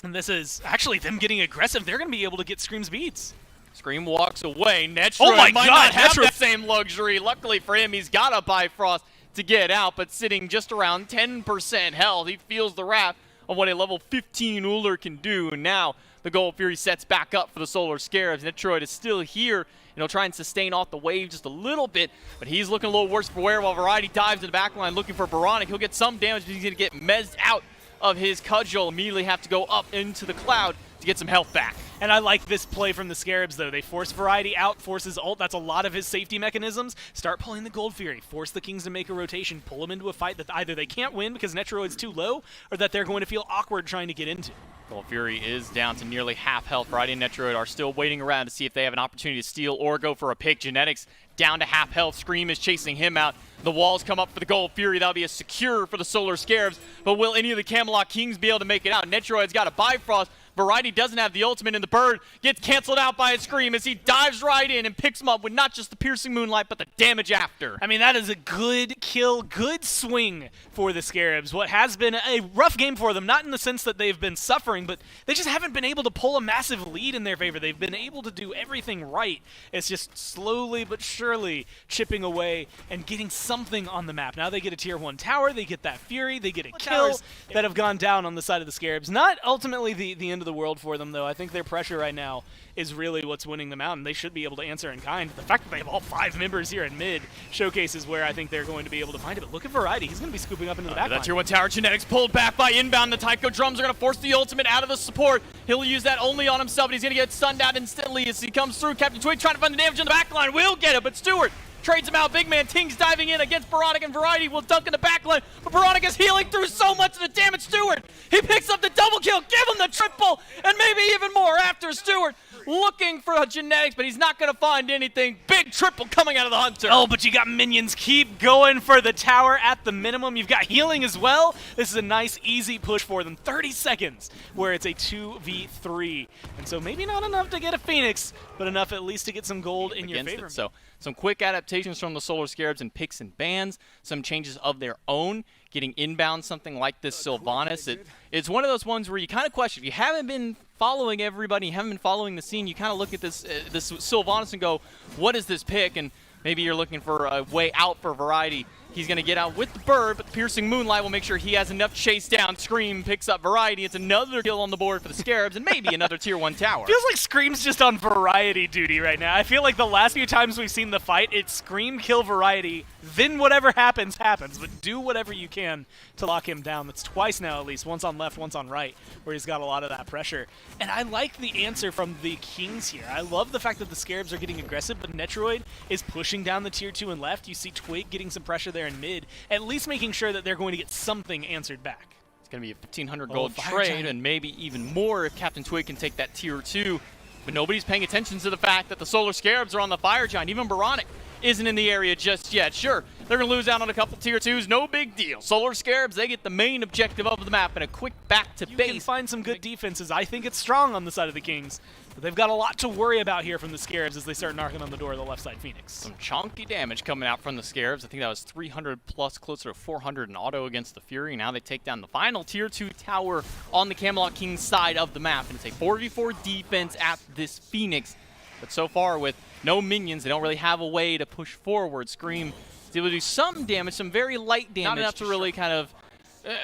[SPEAKER 5] And this is actually them getting aggressive. They're going to be able to get Scream's beats.
[SPEAKER 4] Scream walks away. Netroid
[SPEAKER 5] Oh my
[SPEAKER 4] might
[SPEAKER 5] God,
[SPEAKER 4] not have
[SPEAKER 5] Netroid.
[SPEAKER 4] that same luxury. Luckily for him, he's got a Bifrost to get out, but sitting just around 10% health. He feels the wrath of what a level 15 Uller can do. And now the Gold Fury sets back up for the Solar Scarabs. Netroid is still here, and he'll try and sustain off the wave just a little bit, but he's looking a little worse for wear while Variety dives to the back line looking for Baronic. He'll get some damage, but he's going to get mezzed out of his cudgel, immediately have to go up into the cloud to get some health back.
[SPEAKER 5] And I like this play from the Scarabs, though. They force Variety out, force his ult. That's a lot of his safety mechanisms. Start pulling the Gold Fury. Force the Kings to make a rotation. Pull them into a fight that either they can't win because Netroid's too low, or that they're going to feel awkward trying to get into.
[SPEAKER 4] Gold Fury is down to nearly half health. Variety and Netroid are still waiting around to see if they have an opportunity to steal or go for a pick. Genetics down to half health. Scream is chasing him out. The walls come up for the Gold Fury. That'll be a secure for the Solar Scarabs. But will any of the Camelot Kings be able to make it out? Netroid's got a Bifrost. Variety doesn't have the ultimate, and the bird gets canceled out by a Scream as he dives right in and picks him up with not just the piercing moonlight, but the damage after.
[SPEAKER 5] I mean, that is a good kill, good swing for the Scarabs. What has been a rough game for them, not in the sense that they've been suffering, but they just haven't been able to pull a massive lead in their favor. They've been able to do everything right. It's just slowly but surely chipping away and getting something on the map. Now they get a tier 1 tower, they get that Fury, they get a kill that have gone down on the side of the Scarabs. Not ultimately the end of the world for them, though. I think their pressure right now is really what's winning them out, and they should be able to answer in kind. The fact that they have all 5 members here in mid showcases where I think they're going to be able to find it. But look at Variety. He's going to be scooping up into the back line.
[SPEAKER 4] That tier 1 tower, Genetics pulled back by inbound. The Taiko drums are going to force the ultimate out of the support. He'll use that only on himself, and he's going to get stunned out instantly as he comes through. Captain Twig trying to find the damage in the back line. Will get it, but Stewart trades him out. Big man Tings diving in against Baronic, and Variety will dunk in the backline. But Baronic is healing through so much of the damage. Stewart, he picks up the double kill. Give him the triple, and maybe even more after Stewart. Looking for Genetics, but he's not going to find anything. Big triple coming out of the Hunter.
[SPEAKER 5] Oh, but you got minions. Keep going for the tower at the minimum. You've got healing as well. This is a nice, easy push for them. 30 seconds where it's a 2v3. And so maybe not enough to get a Phoenix, but enough at least to get some gold in your favor.
[SPEAKER 4] So some quick adaptations from the Solar Scarabs and picks and bans. Some changes of their own. Getting inbound something like this Sylvanas. It's one of those ones where you kind of question. If you haven't been following everybody, you haven't been following the scene, you kind of look at this Sylvanas and go, what is this pick? And maybe you're looking for a way out for Variety. He's going to get out with the bird, but the piercing moonlight will make sure he has enough chase down. Scream picks up Variety. It's another kill on the board for the Scarabs, and maybe another tier 1 tower.
[SPEAKER 5] Feels like Scream's just on Variety duty right now. I feel like the last few times we've seen the fight, it's Scream, kill Variety, then whatever happens, happens. But do whatever you can to lock him down. That's twice now at least, once on left, once on right, where he's got a lot of that pressure. And I like the answer from the Kings here. I love the fact that the Scarabs are getting aggressive, but Netroid is pushing down the tier 2 and left. You see Twig getting some pressure there in mid, at least making sure that they're going to get something answered back.
[SPEAKER 4] It's going to be a 1,500 gold trade, and maybe even more if Captain Twig can take that tier 2. But nobody's paying attention to the fact that the Solar Scarabs are on the Fire Giant. Even Baronic isn't in the area just yet. Sure, they're going to lose out on a couple tier 2s. No big deal. Solar Scarabs, they get the main objective of the map and a quick back to base.
[SPEAKER 5] You can find some good defenses. I think it's strong on the side of the Kings. But they've got a lot to worry about here from the Scarabs as they start knocking on the door of the left side Phoenix.
[SPEAKER 4] Some chunky damage coming out from the Scarabs. I think that was 300 plus, closer to 400 in auto against the Fury. Now they take down the final tier 2 tower on the Camelot Kings side of the map. And it's a 4v4 defense at this Phoenix. But so far with no minions, they don't really have a way to push forward. Scream is able to do some damage, some very light damage. Not enough to really kind of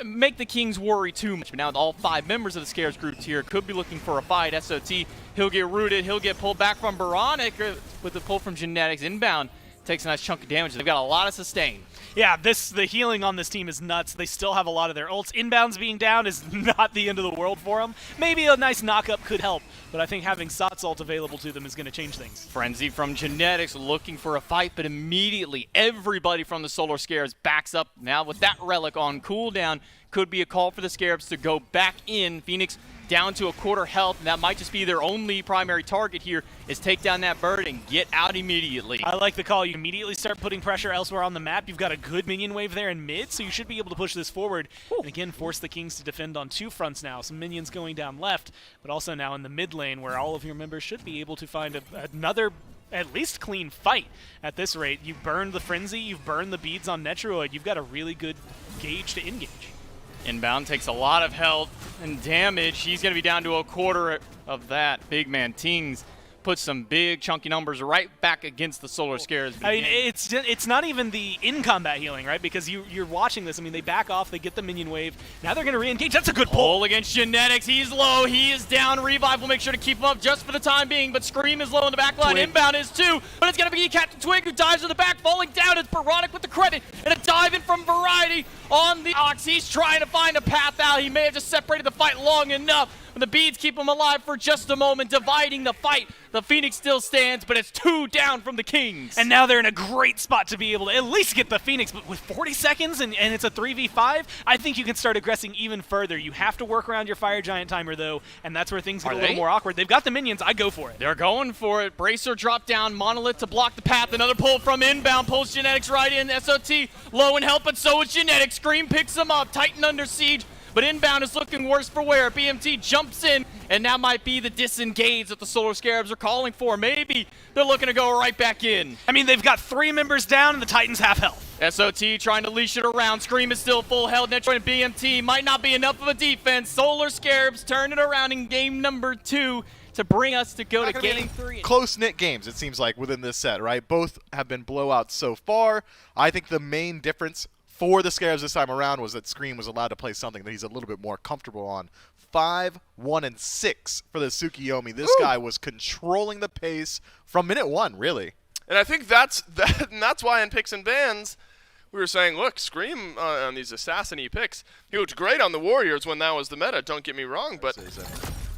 [SPEAKER 4] make the Kings worry too much. But now all 5 members of the Scarabs group here could be looking for a fight. SOT, he'll get rooted, he'll get pulled back from Baronic with the pull from Genetics inbound. Takes a nice chunk of damage. They've got a lot of sustain.
[SPEAKER 5] Yeah, the healing on this team is nuts. They still have a lot of their ults. Inbounds being down is not the end of the world for them. Maybe a nice knock-up could help, but I think having Sot's ult available to them is going to change things.
[SPEAKER 4] Frenzy from Genetics looking for a fight, but immediately everybody from the Solar Scarabs backs up. Now with that relic on cooldown, could be a call for the Scarabs to go back in. Phoenix down to a quarter health, and that might just be their only primary target here, is take down that bird and get out immediately.
[SPEAKER 5] I like the call. You immediately start putting pressure elsewhere on the map. You've got a good minion wave there in mid, so you should be able to push this forward. And again, force the Kings to defend on 2 fronts now. Some minions going down left, but also now in the mid lane where all of your members should be able to find another at least clean fight at this rate. You've burned the Frenzy, you've burned the beads on Netroid. You've got a really good gauge to engage.
[SPEAKER 4] Inbound takes a lot of health and damage. He's going to be down to a quarter of that. Big man Tings puts some big chunky numbers right back against the Solar Scarabs.
[SPEAKER 5] I mean, it's not even the in-combat healing, right? Because you're watching this. I mean, they back off, they get the minion wave. Now they're going to re-engage. That's a good pull.
[SPEAKER 4] Against Genetics. He's low. He is down. Revive will make sure to keep him up just for the time being, but Scream is low in the back line.
[SPEAKER 5] Twig.
[SPEAKER 4] Inbound is too, but it's going to be Captain Twig who dives to the back, falling down. It's Baronic with the credit, and a dive in from Variety on the Ox. He's trying to find a path out. He may have just separated the fight long enough. But the beads keep him alive for just a moment, dividing the fight. The Phoenix still stands, but it's 2 down from the Kings.
[SPEAKER 5] And now they're in a great spot to be able to at least get the Phoenix, but with 40 seconds and it's a 3v5, I think you can start aggressing even further. You have to work around your Fire Giant timer, though, and that's where things get a little more awkward. They've got the minions. I go for it.
[SPEAKER 4] They're going for it. Bracer drop down. Monolith to block the path. Another pull from inbound. Pulls Genetics right in. SOT low in help, but so is Genetics. Scream picks him up. Titan under siege. But inbound is looking worse for wear. BMT jumps in, and that might be the disengage that the Solar Scarabs are calling for. Maybe they're looking to go right back in.
[SPEAKER 5] I mean, they've got 3 members down, and the Titans half health.
[SPEAKER 4] SOT trying to leash it around. Scream is still full health. Netroid and BMT might not be enough of a defense. Solar Scarabs turn it around in game number 2 to bring us to go to game 3.
[SPEAKER 2] Close-knit games, it seems like, within this set, right? Both have been blowouts so far. I think the main difference for the Scarabs this time around was that Scream was allowed to play something that he's a little bit more comfortable on. 5, 1, and 6 for the Tsukiyomi. This guy was controlling the pace from minute 1, really.
[SPEAKER 1] And I think that's why in picks and bans we were saying, look, Scream on these assassin-y picks, he looked great on the Warriors when that was the meta, don't get me wrong, but...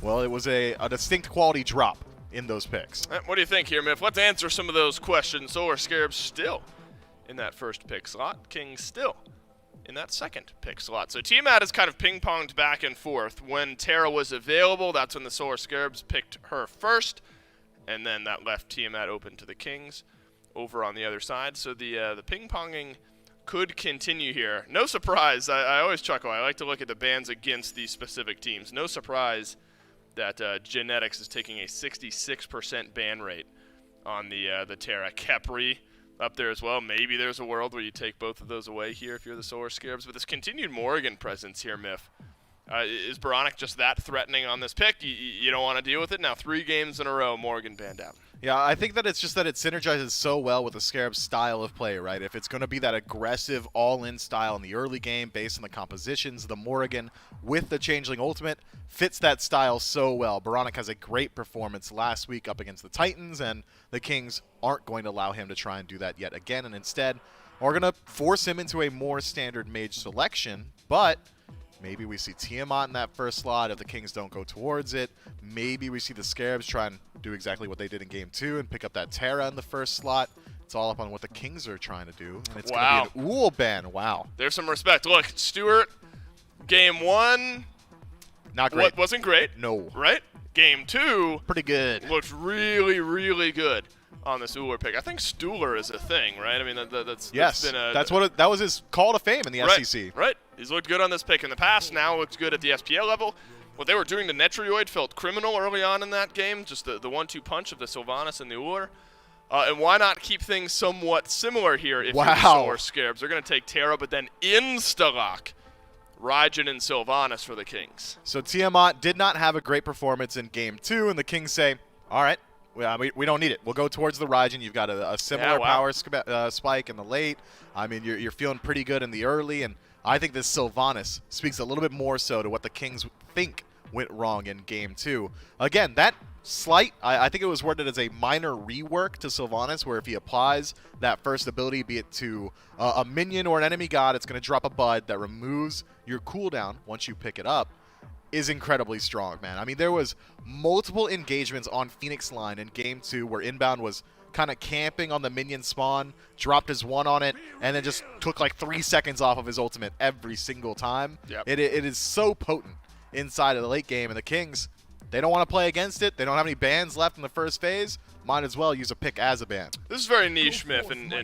[SPEAKER 2] Well, it was a distinct quality drop in those picks.
[SPEAKER 1] What do you think here, Miff? Let's answer some of those questions. Solar Scarabs still in that first pick slot. Kings still in that second pick slot. So Tiamat has kind of ping-ponged back and forth. When Terra was available, that's when the Solar Scarabs picked her first, and then that left Tiamat open to the Kings over on the other side. So the ping-ponging could continue here. No surprise. I always chuckle. I like to look at the bans against these specific teams. No surprise that Genetics is taking a 66% ban rate on the Terra. Khepri up there as well. Maybe there's a world where you take both of those away here if you're the Solar Scarabs. But this continued Morrigan presence here, Miff. Is Baronic just that threatening on this pick? You don't want to deal with it? Now 3 games in a row, Morrigan banned out.
[SPEAKER 2] Yeah, I think that it's just that it synergizes so well with the Scarab's style of play, right? If it's going to be that aggressive, all-in style in the early game based on the compositions, the Morrigan with the Changeling Ultimate fits that style so well. Baronic has a great performance last week up against the Titans, and the Kings aren't going to allow him to try and do that yet again, and instead are going to force him into a more standard mage selection, but maybe we see Tiamat in that first slot if the Kings don't go towards it. Maybe we see the Scarabs try and do exactly what they did in Game 2 and pick up that Terra in the first slot. It's all up on what the Kings are trying to do. And it's going to be an Uul ban. Wow.
[SPEAKER 1] There's some respect. Look, Stewart, Game 1,
[SPEAKER 2] not great.
[SPEAKER 1] Wasn't great.
[SPEAKER 2] No.
[SPEAKER 1] Right? Game 2.
[SPEAKER 2] Pretty good.
[SPEAKER 1] Looked really, really good on this Uller pick. I think Stuhler is a thing, right? I mean, that's been a...
[SPEAKER 2] that was his call to fame in the SEC.
[SPEAKER 1] Right. He's looked good on this pick in the past. Now looks good at the SPL level. What they were doing to Netrioid felt criminal early on in that game, just the 1-2 punch of the Sylvanas and the Uller. And why not keep things somewhat similar here if you're the Solar Scarabs? They're going to take Terra, but then insta-lock Raijin and Sylvanas for the Kings.
[SPEAKER 2] So Tiamat did not have a great performance in Game 2, and the Kings say, all right, we don't need it. We'll go towards the Raijin. You've got a similar power spike in the late. I mean, you're feeling pretty good in the early, and I think this Sylvanas speaks a little bit more so to what the Kings think went wrong in Game 2. Again, that slight, I think it was worded as a minor rework to Sylvanas, where if he applies that first ability, be it to a minion or an enemy god, it's going to drop a bud that removes your cooldown once you pick it up, is incredibly strong, man. I mean, there was multiple engagements on Phoenix line in Game 2 where Inbound was kind of camping on the minion spawn, dropped his 1 on it, and then just took like 3 seconds off of his ultimate every single time.
[SPEAKER 1] Yep.
[SPEAKER 2] It is so potent inside of the late game, and the Kings, they don't want to play against it. They don't have any bans left in the first phase. Might as well use a pick as a ban.
[SPEAKER 1] This is very niche, Miff, and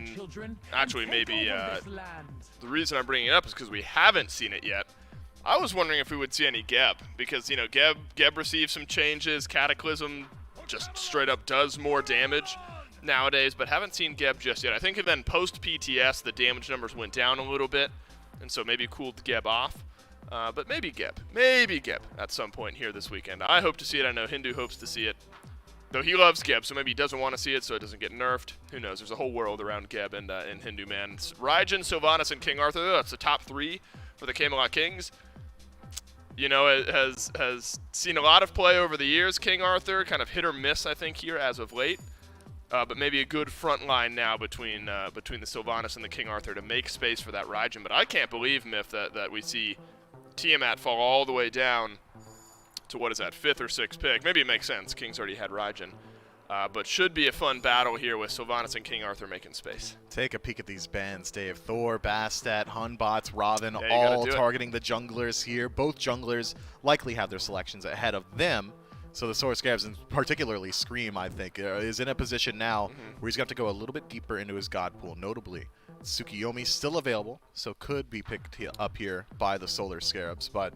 [SPEAKER 1] actually maybe the reason I'm bringing it up is because we haven't seen it yet. I was wondering if we would see any Geb, because, you know, Geb received some changes. Cataclysm just straight up does more damage nowadays, but haven't seen Geb just yet. I think then post-PTS, the damage numbers went down a little bit, and so maybe cooled Geb off. But maybe Geb at some point here this weekend. I hope to see it. I know Hindu hopes to see it. Though he loves Geb, so maybe he doesn't want to see it so it doesn't get nerfed. Who knows? There's a whole world around Geb and Hindu, man. It's Raijin, Sylvanas, and King Arthur. That's the top 3 for the Camelot Kings. You know, it has seen a lot of play over the years. King Arthur, kind of hit or miss, I think, here as of late. but maybe a good front line now between the Sylvanas and the King Arthur to make space for that Raijin. But I can't believe, Myth, that we see Tiamat fall all the way down to, what is that, 5th or 6th pick. Maybe it makes sense. King's already had Raijin. But should be a fun battle here with Sylvanas and King Arthur making space.
[SPEAKER 2] Take a peek at these bans, Dave. Thor, Bastet, Hunbots, Robin,
[SPEAKER 1] Yeah,
[SPEAKER 2] all targeting the junglers here. Both junglers likely have their selections ahead of them. So the Solar Scarabs, and particularly Scream, I think, is in a position now where he's got to go a little bit deeper into his god pool. Notably, Tsukiyomi still available, so could be picked up here by the Solar Scarabs. But,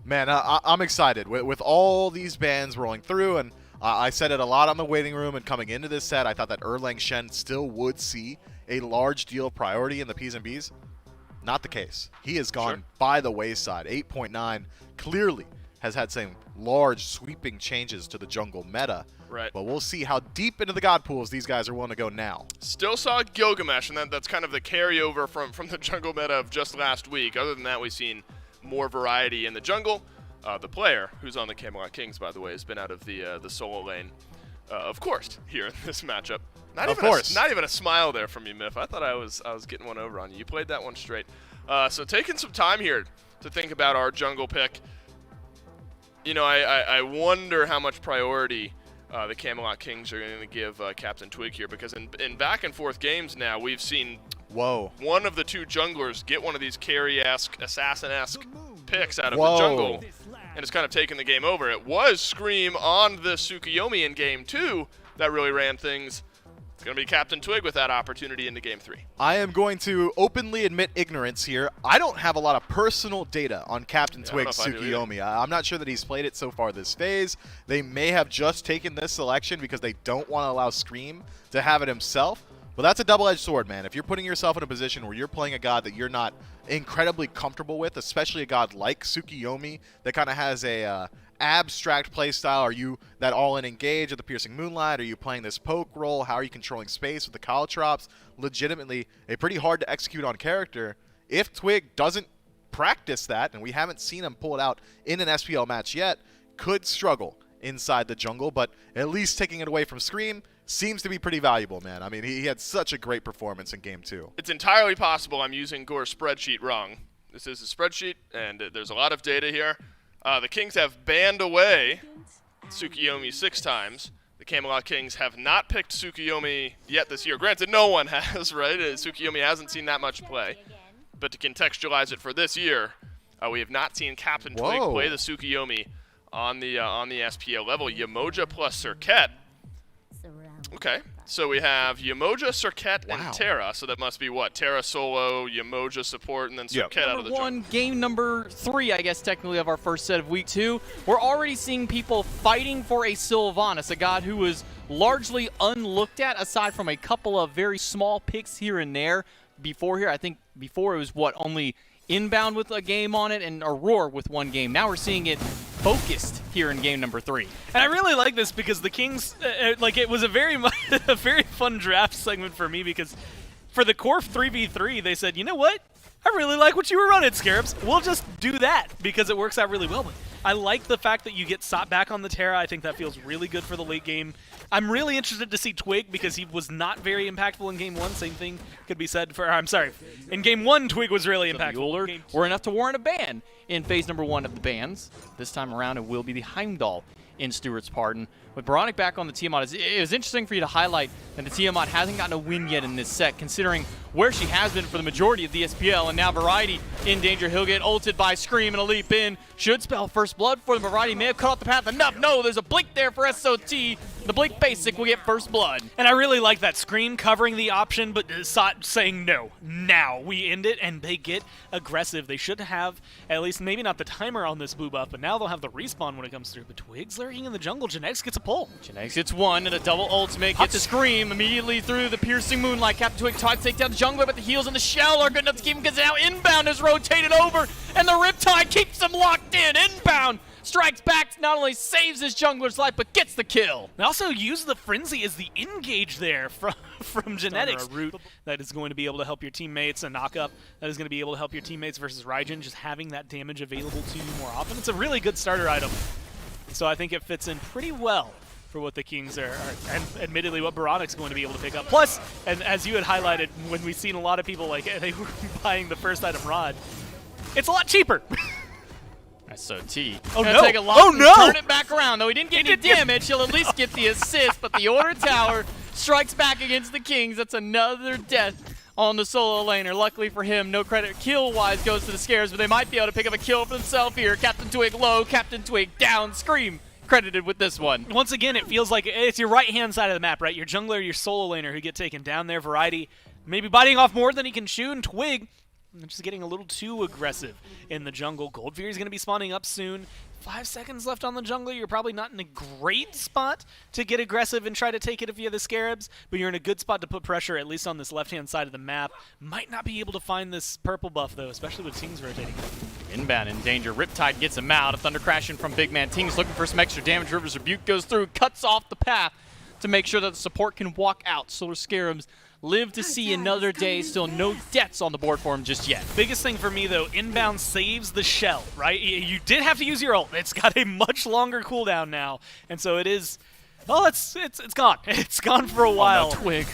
[SPEAKER 2] man, I'm excited. With all these bans rolling through, and I said it a lot on the waiting room, and coming into this set, I thought that Erlang Shen still would see a large deal of priority in the Ps and Bs. Not the case. He has gone by the wayside. 8.9 clearly has had some large sweeping changes to the jungle meta.
[SPEAKER 1] Right.
[SPEAKER 2] But we'll see how deep into the god pools these guys are willing to go now.
[SPEAKER 1] Still saw Gilgamesh, and that's kind of the carryover from the jungle meta of just last week. Other than that, we've seen more variety in the jungle. The player, who's on the Camelot Kings, by the way, has been out of the solo lane, of course, here in this matchup. Not even a smile there from you, Myth. I thought I was getting one over on you. You played that one straight. So taking some time here to think about our jungle pick. You know, I wonder how much priority the Camelot Kings are going to give Captain Twig here, because in back-and-forth games now, we've seen one of the two junglers get one of these carry-esque, assassin-esque picks out of the jungle, and it's kind of taken the game over. It was Scream on the Tsukiyomi in Game 2 that really ran things. It's going to be Captain Twig with that opportunity into Game 3.
[SPEAKER 2] I am going to openly admit ignorance here. I don't have a lot of personal data on Captain Twig's Tsukiyomi. I'm not sure that he's played it so far this phase. They may have just taken this selection because they don't want to allow Scream to have it himself. But that's a double-edged sword, man. If you're putting yourself in a position where you're playing a god that you're not incredibly comfortable with, especially a god like Tsukiyomi that kind of has a abstract playstyle. Are you that all-in engage with the Piercing Moonlight? Are you playing this poke role? How are you controlling space with the Caltrops? Legitimately a pretty hard to execute on character. If Twig doesn't practice that, and we haven't seen him pull it out in an SPL match yet, could struggle inside the jungle, but at least taking it away from Scream seems to be pretty valuable, man. I mean, he had such a great performance in Game 2.
[SPEAKER 1] It's entirely possible I'm using Gore's spreadsheet wrong. This is a spreadsheet, and there's a lot of data here. The Kings have banned away Tsukiyomi 6 times. The Camelot Kings have not picked Tsukiyomi yet this year. Granted, no one has, right? Tsukiyomi hasn't seen that much play. But to contextualize it for this year, we have not seen Captain Twig play the Tsukiyomi on the SPL level. Yamoja plus Serket. Okay, so we have Yamoja, Serket, and Terra. So that must be what? Terra solo, Yamoja support, and then Serket out of the jungle.
[SPEAKER 4] Game number 3, I guess, technically, of our first set of Week 2. We're already seeing people fighting for a Sylvanas, a god who was largely unlooked at, aside from a couple of very small picks here and there. Before here, I think before it was, only Inbound with a game on it and Aurora with 1 game. Now we're seeing it focused here in game number 3.
[SPEAKER 5] And I really like this because the Kings, it was a very fun draft segment for me, because for the Corf 3v3, they said, you know what? I really like what you were running, Scarabs. We'll just do that because it works out really well. But I like the fact that you get Sot back on the Terra. I think that feels really good for the late game. I'm really interested to see Twig because he was not very impactful in Game 1. Same thing could be said for, in Game 1, Twig was really impactful.
[SPEAKER 4] Were enough to warrant a ban in phase number 1 of the bans. This time around, it will be the Heimdall in Stewart's Pardon. With Baronic back on the Tiamat, it was interesting for you to highlight that the Tiamat hasn't gotten a win yet in this set, considering where she has been for the majority of the SPL, and now Variety in danger. He'll get ulted by Scream and a leap in. Should spell First Blood for the Variety. May have cut off the path enough. No, there's a blink there for SOT. The blink basic will get First Blood.
[SPEAKER 5] And I really like that Scream covering the option, but Sot saying no. Now we end it, and they get aggressive. They should have, at least maybe not the timer on this blue buff, but now they'll have the respawn when it comes through. But Twig's lurking in the jungle. Genetics gets a pull.
[SPEAKER 4] Genetics gets 1 and a double ultimate. Gets a Scream immediately through the Piercing Moonlight. Captain Twig tries to take down the jungler, but the heals and the shell are good enough to keep him, because now Inbound is rotated over, and the Riptide keeps him locked in. Inbound strikes back, not only saves his jungler's life, but gets the kill.
[SPEAKER 5] They also use the Frenzy as the engage there from Genetics. A root that is going to be able to help your teammates, a knock-up that is going to be able to help your teammates versus Raijin, just having that damage available to you more often. It's a really good starter item, so I think it fits in pretty well for what the Kings are and admittedly what Baronic's going to be able to pick up. Plus, and as you had highlighted when we've seen a lot of people like they were buying the first item Rod, it's a lot cheaper.
[SPEAKER 4] So T.
[SPEAKER 5] Oh
[SPEAKER 4] gonna
[SPEAKER 5] no!
[SPEAKER 4] Take a lot
[SPEAKER 5] Oh
[SPEAKER 4] and
[SPEAKER 5] no!
[SPEAKER 4] Turn it back around. Though he didn't get any damage, he'll at least get the assist. But the Order Tower strikes back against the Kings. That's another death on the solo laner. Luckily for him, no credit kill-wise goes to the Scarabs, but they might be able to pick up a kill for themselves here. Captain Twig low, Captain Twig down, Scream credited with this one.
[SPEAKER 5] Once again, it feels like it's your right-hand side of the map, right? Your jungler, your solo laner who get taken down there. Variety maybe biting off more than he can chew, and Twig just getting a little too aggressive in the jungle. Gold Fury's going to be spawning up soon. 5 seconds left on the jungler. You're probably not in a great spot to get aggressive and try to take it if you have the Scarabs, but you're in a good spot to put pressure, at least on this left-hand side of the map. Might not be able to find this purple buff, though, especially with Tings rotating.
[SPEAKER 4] Inbound in danger. Riptide gets him out. A Thunder crashing from Big Man. Tings looking for some extra damage. River's Rebuke goes through, cuts off the path to make sure that the support can walk out. Solar Scarabs live to see another day. Still no deaths on the board for him just yet.
[SPEAKER 5] Biggest thing for me, though, inbound saves the shell, right? You did have to use your ult. It's got a much longer cooldown now, and so it is... Well, it's gone. It's gone for a while.
[SPEAKER 4] Oh, no, Twig.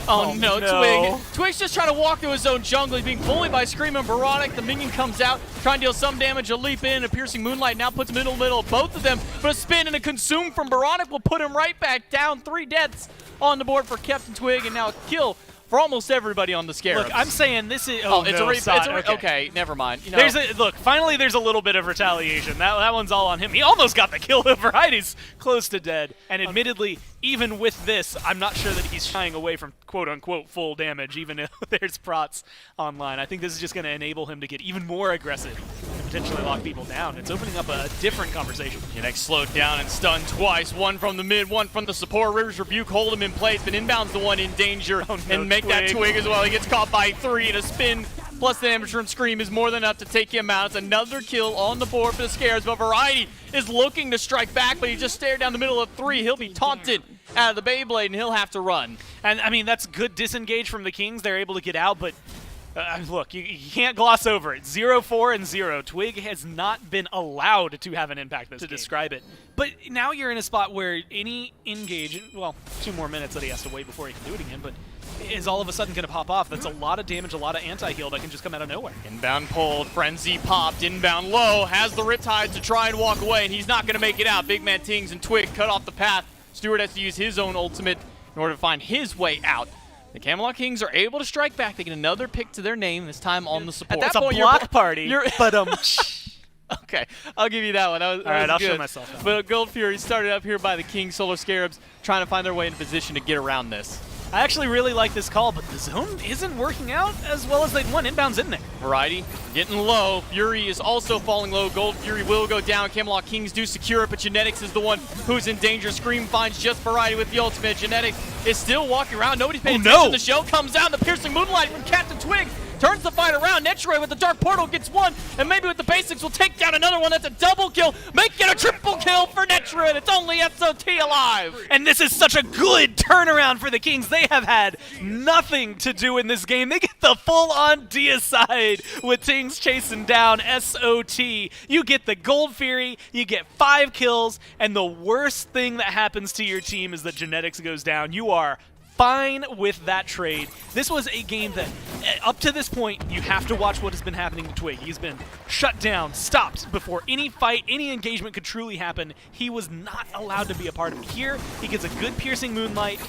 [SPEAKER 5] Oh,
[SPEAKER 4] no,
[SPEAKER 5] no.
[SPEAKER 4] Twig. Twig's just trying to walk through his own jungle. He's being bullied by Scream and Baronic. The minion comes out, trying to deal some damage. A leap in, a piercing moonlight now puts him in the middle of both of them. But a spin and a consume from Baronic will put him right back down. 3 deaths on the board for Captain Twig, and now a kill for almost everybody on the Scarabs.
[SPEAKER 5] Look, I'm saying this is...
[SPEAKER 4] Okay, never mind. You know,
[SPEAKER 5] Look, finally there's a little bit of retaliation. That one's all on him. He almost got the kill. Variety's close to dead. And admittedly, even with this, I'm not sure that he's shying away from quote-unquote full damage, even if there's prots online. I think this is just going to enable him to get even more aggressive and potentially lock people down. It's opening up a different conversation.
[SPEAKER 4] Next slowed down and stunned twice. One from the mid, one from the support. River's Rebuke hold him in place, but inbounds the one in danger.
[SPEAKER 5] Oh, no,
[SPEAKER 4] and make that Twig as well. He gets caught by 3 and a spin. Plus the damage from Scream is more than enough to take him out. It's another kill on the board for the Scarabs, but Variety is looking to strike back, but he just stared down the middle of 3. He'll be taunted out of the Beyblade, and he'll have to run.
[SPEAKER 5] And, I mean, that's good disengage from the Kings. They're able to get out, but look, you can't gloss over it. 0-4 and 0. Twig has not been allowed to have an impact this game. Describe it. But now you're in a spot where any engage, well, 2 more minutes that he has to wait before he can do it again, but is all of a sudden going to pop off. That's a lot of damage, a lot of anti-heal that can just come out of nowhere.
[SPEAKER 4] Inbound pulled, Frenzy popped, inbound low, has the Riptide to try and walk away, and he's not going to make it out. Big Man Tings and Twig cut off the path. Stewart has to use his own ultimate in order to find his way out. The Camelot Kings are able to strike back. They get another pick to their name, this time on the support.
[SPEAKER 5] At that point, block party, but
[SPEAKER 4] Okay, I'll give you that one. All
[SPEAKER 5] right, I'll
[SPEAKER 4] good.
[SPEAKER 5] show myself that.
[SPEAKER 4] But Gold Fury started up here by the Kings, Solar Scarabs, trying to find their way in position to get around this.
[SPEAKER 5] I actually really like this call, but the zone isn't working out as well as they'd want. Inbound's in there.
[SPEAKER 4] Variety getting low. Fury is also falling low. Gold Fury will go down. Camelot Kings do secure it, but Genetics is the one who's in danger. Scream finds just Variety with the ultimate. Genetics is still walking around. Nobody's paying attention. The shell comes down. The piercing moonlight from Captain Twig turns the fight around. Netroid with the Dark Portal gets one, and maybe with the basics will take down another one. That's a double kill. Make it a triple kill for Netroid. It's only SOT alive.
[SPEAKER 5] And this is such a good turnaround for the Kings. They have had nothing to do in this game. They get the full-on deicide with Tings chasing down SOT. You get the Gold Fury, you get 5 kills, and the worst thing that happens to your team is that Genetics goes down. You are fine with that trade. This was a game that, up to this point, you have to watch what has been happening to Twig. He's been shut down, stopped before any fight, any engagement could truly happen. He was not allowed to be a part of it. Here, he gets a good piercing moonlight.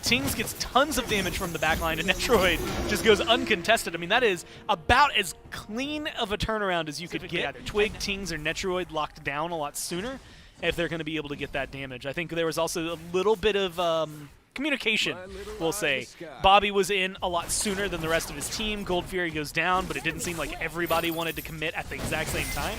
[SPEAKER 5] Tings gets tons of damage from the backline, and Netroid just goes uncontested. I mean, that is about as clean of a turnaround as you could get. Twig, Tings, or Netroid locked down a lot sooner if they're going to be able to get that damage. I think there was also a little bit of communication, we'll say. Bobby was in a lot sooner than the rest of his team. Gold Fury goes down, but it didn't seem like everybody wanted to commit at the exact same time.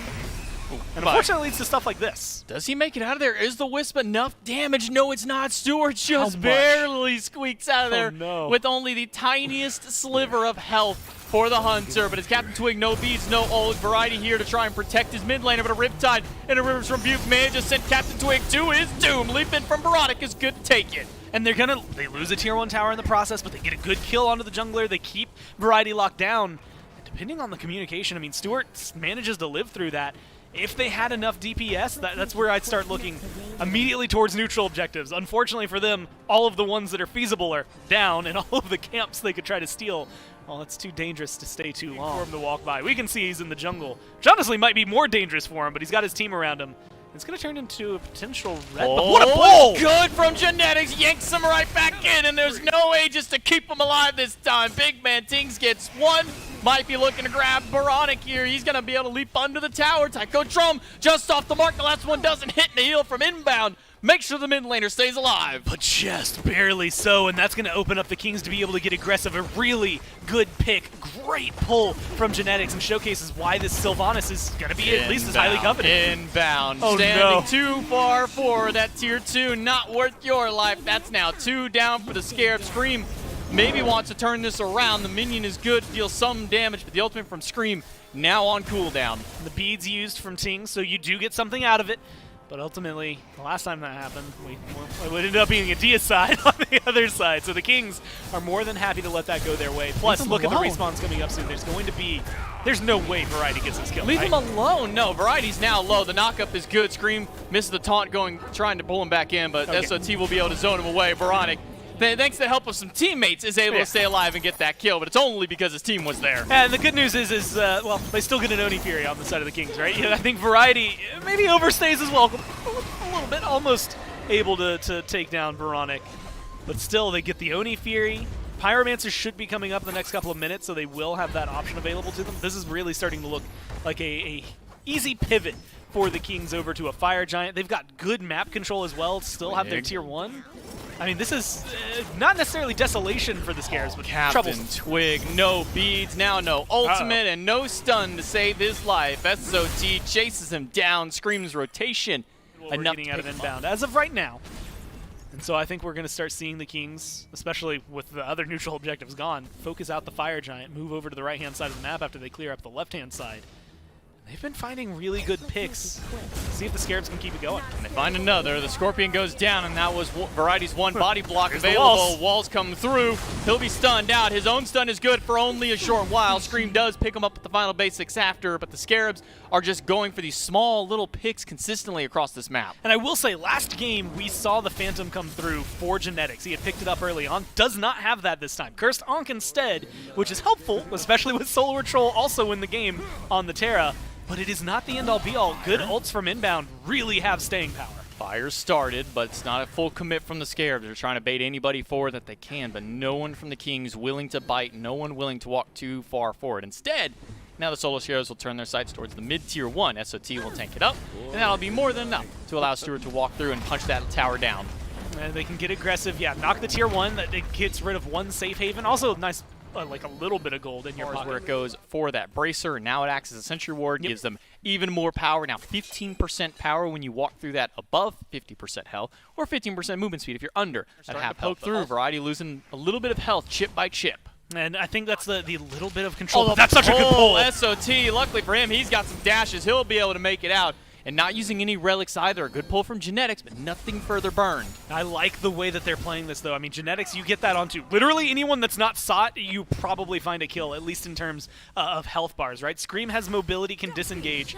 [SPEAKER 5] And unfortunately, it leads to stuff like this.
[SPEAKER 4] Does he make it out of there? Is the Wisp enough damage? No, it's not. Stewart just barely squeaks out of there with only the tiniest sliver of health for the Hunter. But it's Captain Twig, no beads, no ult. Variety here to try and protect his mid laner, but a Riptide and a River's Rebuke may have just sent Captain Twig to his doom. Leap in from Baronic is good to take it.
[SPEAKER 5] And they lose a tier 1 tower in the process, but they get a good kill onto the jungler. They keep Variety locked down. And depending on the communication, I mean, Stewart manages to live through that. if they had enough DPS, that's where I'd start looking immediately towards neutral objectives. Unfortunately for them, all of the ones that are feasible are down, and all of the camps they could try to steal, well, it's too dangerous to stay too long for him to walk by. We can see he's in the jungle, which honestly might be more dangerous for him, but he's got his team around him. It's going to turn into a potential red.
[SPEAKER 4] Oh,
[SPEAKER 5] What a pull!
[SPEAKER 4] Good from Genetics, yanks him right back in, and there's no way just to keep him alive this time. Big Man Tings gets one. Might be looking to grab Baronic here. He's going to be able to leap under the tower. Tycho Drum just off the mark. The last one doesn't hit, and a heal from inbound. Make sure the mid laner stays alive.
[SPEAKER 5] But just barely so, and that's going to open up the Kings to be able to get aggressive. A really good pick, great pull from Genetics, and showcases why this Sylvanas is going to be at least as highly coveted.
[SPEAKER 4] Inbound.
[SPEAKER 5] Oh,
[SPEAKER 4] Standing
[SPEAKER 5] no.
[SPEAKER 4] too far forward. That tier 2, not worth your life. That's now 2 down for the Scarab. Scream maybe wants to turn this around. The minion is good, deals some damage, but the ultimate from Scream now on cooldown.
[SPEAKER 5] The beads used from Ting, so you do get something out of it. But ultimately, the last time that happened, it ended up being a deicide on the other side. So the Kings are more than happy to let that go their way. Plus, look at the respawns coming up soon. There's no way Variety gets this kill.
[SPEAKER 4] Leave
[SPEAKER 5] right?
[SPEAKER 4] him alone. No, Variety's now low. The knockup is good. Scream misses the taunt trying to pull him back in, but
[SPEAKER 5] Okay.
[SPEAKER 4] SOT will be able to zone him away. Baronic, thanks to the help of some teammates, is able to stay alive and get that kill, but it's only because his team was there.
[SPEAKER 5] And the good news is well, they still get an Oni Fury on the side of the Kings, right? I think Variety maybe overstays his welcome a little bit, almost able to take down Baronic. But still, they get the Oni Fury. Pyromancer should be coming up in the next couple of minutes, so they will have that option available to them. This is really starting to look like a easy pivot for the Kings over to a Fire Giant. They've got good map control as well, still have their tier 1. I mean, this is not necessarily desolation for the Scares, but
[SPEAKER 4] Captain
[SPEAKER 5] troublesome.
[SPEAKER 4] Twig, no beads, now no ultimate, and no stun to save his life. SOT chases him down, Scream's rotation.
[SPEAKER 5] What we're
[SPEAKER 4] Enough
[SPEAKER 5] getting
[SPEAKER 4] to
[SPEAKER 5] out of
[SPEAKER 4] pick him
[SPEAKER 5] inbound as of right now. And so I think we're going to start seeing the Kings, especially with the other neutral objectives gone, focus out the Fire Giant, move over to the right-hand side of the map after they clear up the left-hand side. They've been finding really good picks. See if the Scarabs can keep it going.
[SPEAKER 4] And they find another. The Scorpion goes down, and that was Variety's one body block
[SPEAKER 5] There's the
[SPEAKER 4] available.
[SPEAKER 5] walls.
[SPEAKER 4] Come through. He'll be stunned out. His own stun is good for only a short while. Scream does pick him up at the final basics after, but the Scarabs are just going for these small little picks consistently across this map.
[SPEAKER 5] And I will say, last game, we saw the Phantom come through for Genetics. He had picked it up early on. Does not have that this time. Cursed Ankh instead, which is helpful, especially with Solar Troll also in the game on the Terra. But it is not the end-all be-all. Good ults from inbound really have staying power.
[SPEAKER 4] Fire started, but it's not a full commit from the Scarabs. They're trying to bait anybody forward that they can, but no one from the Kings willing to bite, no one willing to walk too far forward. Instead, now the Solar Scarabs will turn their sights towards the mid-tier 1. SOT will tank it up, and that'll be more than enough to allow Stewart to walk through and punch that tower down.
[SPEAKER 5] And they can get aggressive. Yeah, knock the tier 1. That it gets rid of one safe haven. Also, nice, like a little bit of gold in your pocket.
[SPEAKER 4] Where it goes for that bracer, and now it acts as a sentry ward, gives them even more power. Now 15% power when you walk through that above 50% health, or 15% movement speed if you're under at half health. Through Variety losing a little bit of health chip by chip.
[SPEAKER 5] And I think that's the little bit of control. Oh, that's such a good pull.
[SPEAKER 4] SOT, luckily for him, he's got some dashes. He'll be able to make it out. And not using any relics either. A good pull from Genetics, but nothing further burned.
[SPEAKER 5] I like the way that they're playing this, though. I mean, Genetics, you get that onto literally anyone that's not sought, you probably find a kill, at least in terms of health bars, right? Scream has mobility, can disengage,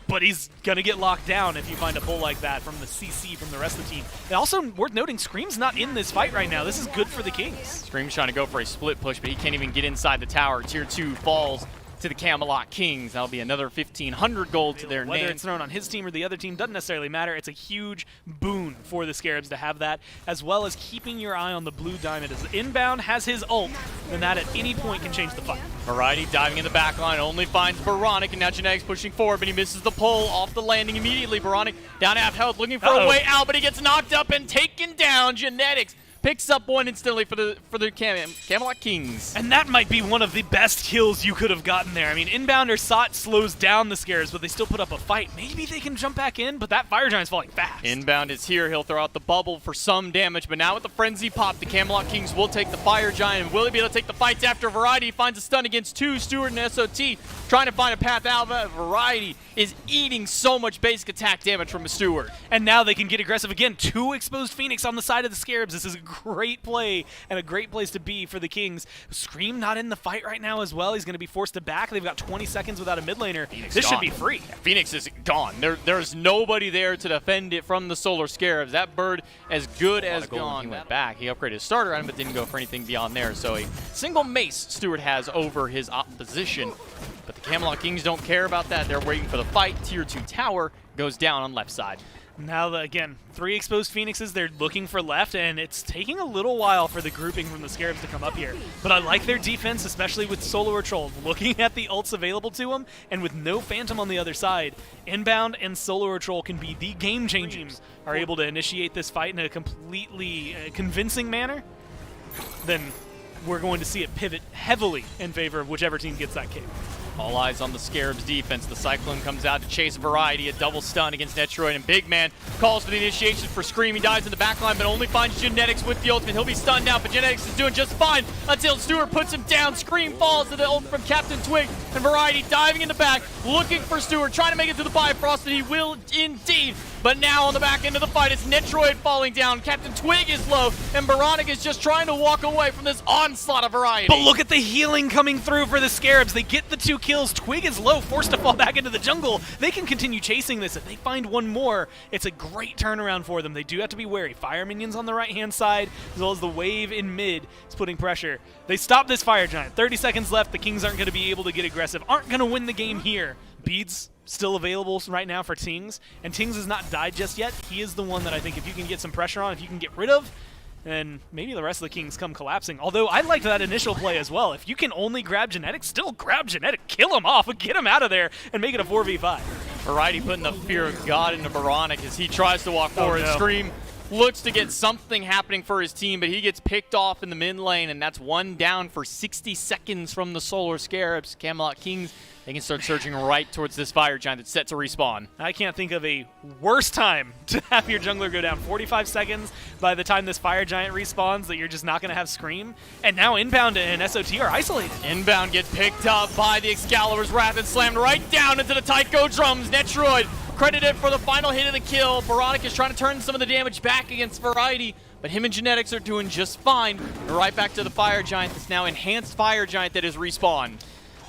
[SPEAKER 5] but he's going to get locked down if you find a pull like that from the CC from the rest of the team. And also, worth noting, Scream's not in this fight right now. This is good for the Kings.
[SPEAKER 4] Scream's trying to go for a split push, but he can't even get inside the tower. Tier 2 falls to the Camelot Kings. That'll be another 1,500 gold to their name.
[SPEAKER 5] Whether it's thrown on his team or the other team doesn't necessarily matter. It's a huge boon for the Scarabs to have that, as well as keeping your eye on the blue diamond. As inbound has his ult, then that at any point can change the fight.
[SPEAKER 4] Variety diving in the back line, only finds Baronic, and now Genetics pushing forward, but he misses the pull off the landing immediately. Baronic down half health, looking for a way out, but he gets knocked up and taken down. Genetics picks up one instantly for the Camelot Kings.
[SPEAKER 5] And that might be one of the best kills you could have gotten there. I mean, inbounder Sot slows down the Scares, but they still put up a fight. Maybe they can jump back in, but that Fire Giant's falling fast.
[SPEAKER 4] Inbound is here. He'll throw out the bubble for some damage, but now with the Frenzy pop, the Camelot Kings will take the Fire Giant. And will he be able to take the fights after Variety finds a stun against 2? Stewart and SOT trying to find a path out of it. Variety is eating so much basic attack damage from a Stewart.
[SPEAKER 5] And now they can get aggressive again. 2 exposed Phoenix on the side of the Scarabs. This is a great play and a great place to be for the Kings. Scream not in the fight right now as well. He's going to be forced to back. They've got 20 seconds without a mid laner. This should be free.
[SPEAKER 4] Yeah, Phoenix is gone. There's nobody there to defend it from the Solar Scarabs. That bird as good as gone. He went back. He upgraded his starter item, but didn't go for anything beyond there. So a single mace Stewart has over his opposition. But the Camelot Kings don't care about that. They're waiting for the fight. Tier 2 tower goes down on left side.
[SPEAKER 5] Now, again, 3 exposed Phoenixes, they're looking for left, and it's taking a little while for the grouping from the Scarabs to come up here. But I like their defense, especially with Solar Troll looking at the ults available to him, and with no Phantom on the other side, Inbound and Solar Troll can be the game changers, are able to initiate this fight in a completely convincing manner. Then we're going to see it pivot heavily in favor of whichever team gets that kick.
[SPEAKER 4] All eyes on the Scarabs defense. The Cyclone comes out to chase Variety, a double stun against Netroid, and Big Man calls for the initiation for Scream. He dives in the backline, but only finds Genetics with the ultimate. He'll be stunned now, but Genetics is doing just fine until Stewart puts him down. Scream falls to the ult from Captain Twig, and Variety diving in the back, looking for Stewart, trying to make it to the Bifrost, and he will indeed. But now on the back end of the fight, it's Netroid falling down. Captain Twig is low, and Baronic is just trying to walk away from this onslaught of Variety.
[SPEAKER 5] But look at the healing coming through for the Scarabs. They get the 2 kills. Twig is low, forced to fall back into the jungle. They can continue chasing this. If they find one more, it's a great turnaround for them. They do have to be wary. Fire minions on the right-hand side, as well as the wave in mid is putting pressure. They stop this Fire Giant. 30 seconds left. The Kings aren't going to be able to get aggressive, aren't going to win the game here. Beads still available right now for Tings, and Tings has not died just yet. He is the one that I think if you can get some pressure on, if you can get rid of, then maybe the rest of the Kings come collapsing. Although I liked that initial play as well. If you can only grab Genetic, still grab Genetic, kill him off, get him out of there, and make it a 4v5.
[SPEAKER 4] Variety putting the fear of God into Baronic as he tries to walk forward.
[SPEAKER 5] no.
[SPEAKER 4] Scream looks to get something happening for his team, but he gets picked off in the mid lane, and that's one down for 60 seconds from the Solar Scarabs. Camelot Kings, they can start surging right towards this Fire Giant that's set to respawn.
[SPEAKER 5] I can't think of a worse time to have your jungler go down. 45 seconds by the time this Fire Giant respawns that you're just not going to have Scream. And now Inbound and SOT are isolated.
[SPEAKER 4] Inbound gets picked up by the Excalibur's Wrath and slammed right down into the Tycho drums. Netroid credited for the final hit of the kill. Baronic is trying to turn some of the damage back against Variety, but him and Genetics are doing just fine. And right back to the Fire Giant, this now enhanced Fire Giant that is respawned.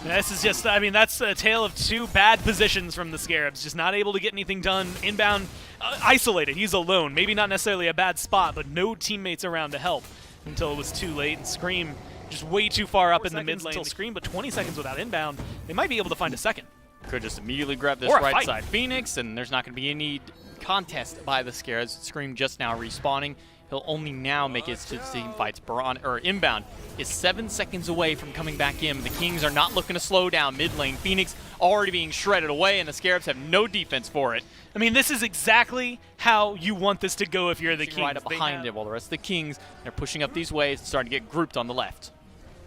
[SPEAKER 5] This is just, I mean, that's a tale of 2 bad positions from the Scarabs. Just not able to get anything done. Inbound, isolated. He's alone. Maybe not necessarily a bad spot, but no teammates around to help until it was too late. And Scream just way too far up in the mid lane. Until Scream, but 20 seconds without Inbound. They might be able to find a second.
[SPEAKER 4] Could just immediately grab this right side Phoenix, and there's not going to be any contest by the Scarabs. Scream just now respawning. He'll only now make it to team fights. Inbound is 7 seconds away from coming back in. The Kings are not looking to slow down mid lane. Phoenix already being shredded away, and the Scarabs have no defense for it.
[SPEAKER 5] I mean, this is exactly how you want this to go if you're the Kings.
[SPEAKER 4] Right up behind it, while the rest of the Kings, they're pushing up these waves and starting to get grouped on the left.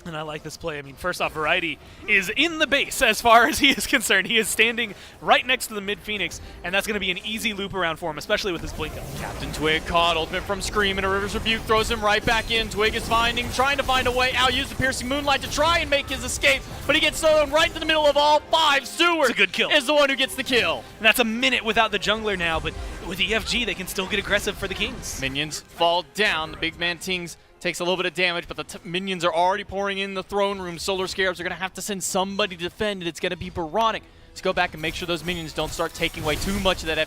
[SPEAKER 5] And I like this play. I mean, first off, Variety is in the base as far as he is concerned. He is standing right next to the mid Phoenix, and that's going to be an easy loop around for him, especially with his blink up.
[SPEAKER 4] Captain Twig caught ultimate from Scream, and a River's Rebuke throws him right back in. Twig is trying to find a way out, use the Piercing Moonlight to try and make his escape, but he gets thrown right into the middle of all 5. Stewart
[SPEAKER 5] a good kill.
[SPEAKER 4] Is the one who gets the kill.
[SPEAKER 5] And that's a minute without the jungler now, but with EFG, they can still get aggressive for the Kings.
[SPEAKER 4] Minions fall down. The big man Tings takes a little bit of damage, but the minions are already pouring in the throne room. Solar Scarabs are going to have to send somebody to defend, and it's going to be Baronic to go back and make sure those minions don't start taking away too much of that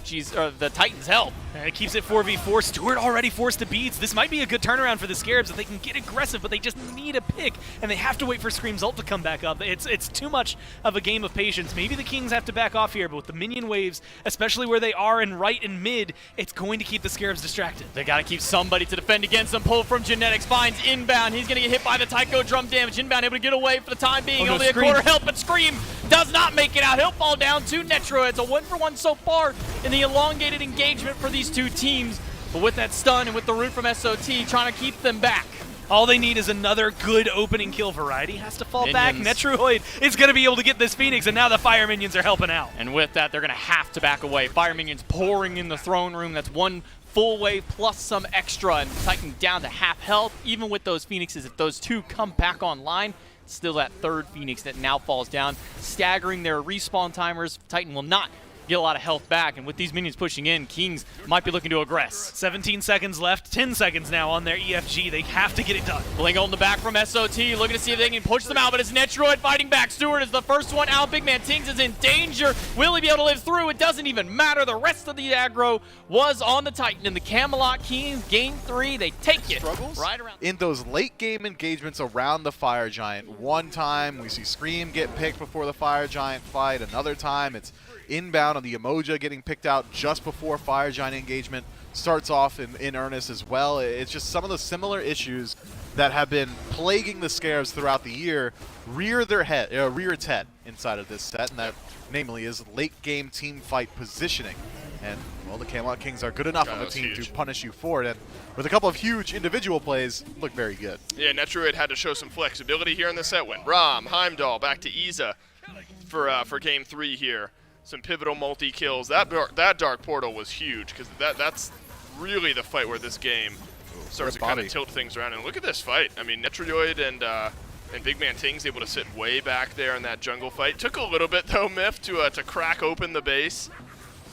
[SPEAKER 4] the Titan's health.
[SPEAKER 5] And it keeps it 4v4. Stewart already forced to beads. This might be a good turnaround for the Scarabs if they can get aggressive, but they just need a pick, and they have to wait for Scream's ult to come back up. It's too much of a game of patience. Maybe the Kings have to back off here, but with the minion waves, especially where they are in right and mid, it's going to keep the Scarabs distracted.
[SPEAKER 4] They got to keep somebody to defend against them. Pull from Genetics, finds Inbound. He's going to get hit by the Tycho drum damage. Inbound able to get away for the time being. Only
[SPEAKER 5] Scream.
[SPEAKER 4] A quarter health, but Scream does not make it out. He'll fall down to Netroid. It's a 1-for-1 so far in the elongated engagement for these two teams. But with that stun and with the root from SOT trying to keep them back.
[SPEAKER 5] All they need is another good opening kill. Variety has to fall back.
[SPEAKER 4] Minions.
[SPEAKER 5] Netroid is going to be able to get this Phoenix, and now the Fire Minions are helping out.
[SPEAKER 4] And with that, they're going to have to back away. Fire Minions pouring in the throne room. That's one full wave plus some extra, and Titan down to half health. Even with those Phoenixes, if those 2 come back online, still that 3rd Phoenix that now falls down, staggering their respawn timers. Titan will not get a lot of health back. And with these minions pushing in, Kings might be looking to aggress.
[SPEAKER 5] 17 seconds left, 10 seconds now on their EFG. They have to get it done.
[SPEAKER 4] Bling on the back from SOT, looking to see if they can push them out, but it's Netroid fighting back. Stewart is the first one out. Big Man Tings is in danger. Will he be able to live through? It doesn't even matter. The rest of the aggro was on the Titan, and the Camelot Kings, game 3, they take it
[SPEAKER 2] Struggles
[SPEAKER 4] right around.
[SPEAKER 2] in those late game engagements around the Fire Giant. One time we see Scream get picked before the Fire Giant fight. Another time it's inbound on the Emoja getting picked out just before Fire Giant engagement starts off in earnest as well. It's just some of the similar issues that have been plaguing the Scarabs throughout the year rear its head inside of this set, and that namely is late game team fight positioning. And well, the Camelot Kings are good enough of a team to punish you for it, and with a couple of huge individual plays, look very good.
[SPEAKER 1] Yeah, Netroid had to show some flexibility here in the set. Went Rom, Heimdall, back to Iza for game 3 here. Some pivotal multi-kills. That Dark Portal was huge, because that's really the fight where this game starts to kind of tilt things around. And look at this fight. I mean, Netroid and Big Man Ting's able to sit way back there in that jungle fight. Took a little bit though, Myth, to crack open the base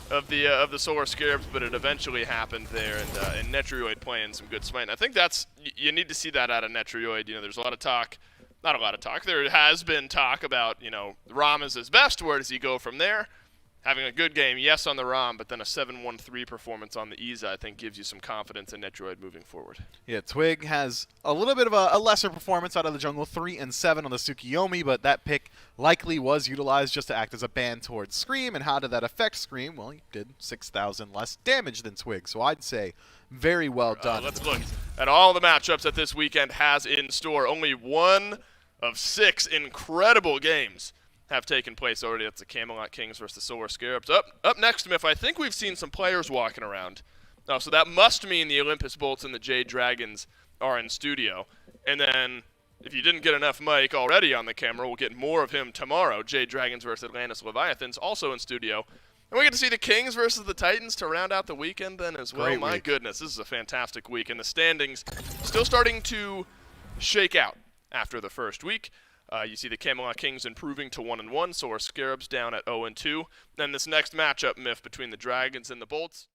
[SPEAKER 1] of the Solar Scarabs, but it eventually happened there, and Netroid playing some good Smite. And I think you need to see that out of Netroid. You know, there's a lot of talk. Not a lot of talk. There has been talk about, you know, Rom is his best. Where does he go from there? Having a good game, yes, on the ROM, but then a 7-1-3 performance on the Iza, I think, gives you some confidence in Netroid moving forward.
[SPEAKER 2] Yeah, Twig has a little bit of a lesser performance out of the jungle, 3 and 7 on the Tsukiyomi, but that pick likely was utilized just to act as a ban towards Scream. And how did that affect Scream? Well, he did 6,000 less damage than Twig, so I'd say very well done.
[SPEAKER 1] Let's look at all the matchups that this weekend has in store. Only 1 of 6 incredible games have taken place already. That's the Camelot Kings versus the Solar Scarabs. Up next, Miff, I think we've seen some players walking around. Oh, so that must mean the Olympus Bolts and the Jade Dragons are in studio. And then, if you didn't get enough Mike already on the camera, we'll get more of him tomorrow. Jade Dragons versus Atlantis Leviathans, also in studio. And we get to see the Kings versus the Titans to round out the weekend then as well. My goodness, this is a fantastic week. And the standings still starting to shake out after the first week. You see the Camelot Kings improving to 1-1, Solar Scarabs down at 0-2. Then this next matchup, Myth, between the Dragons and the Bolts.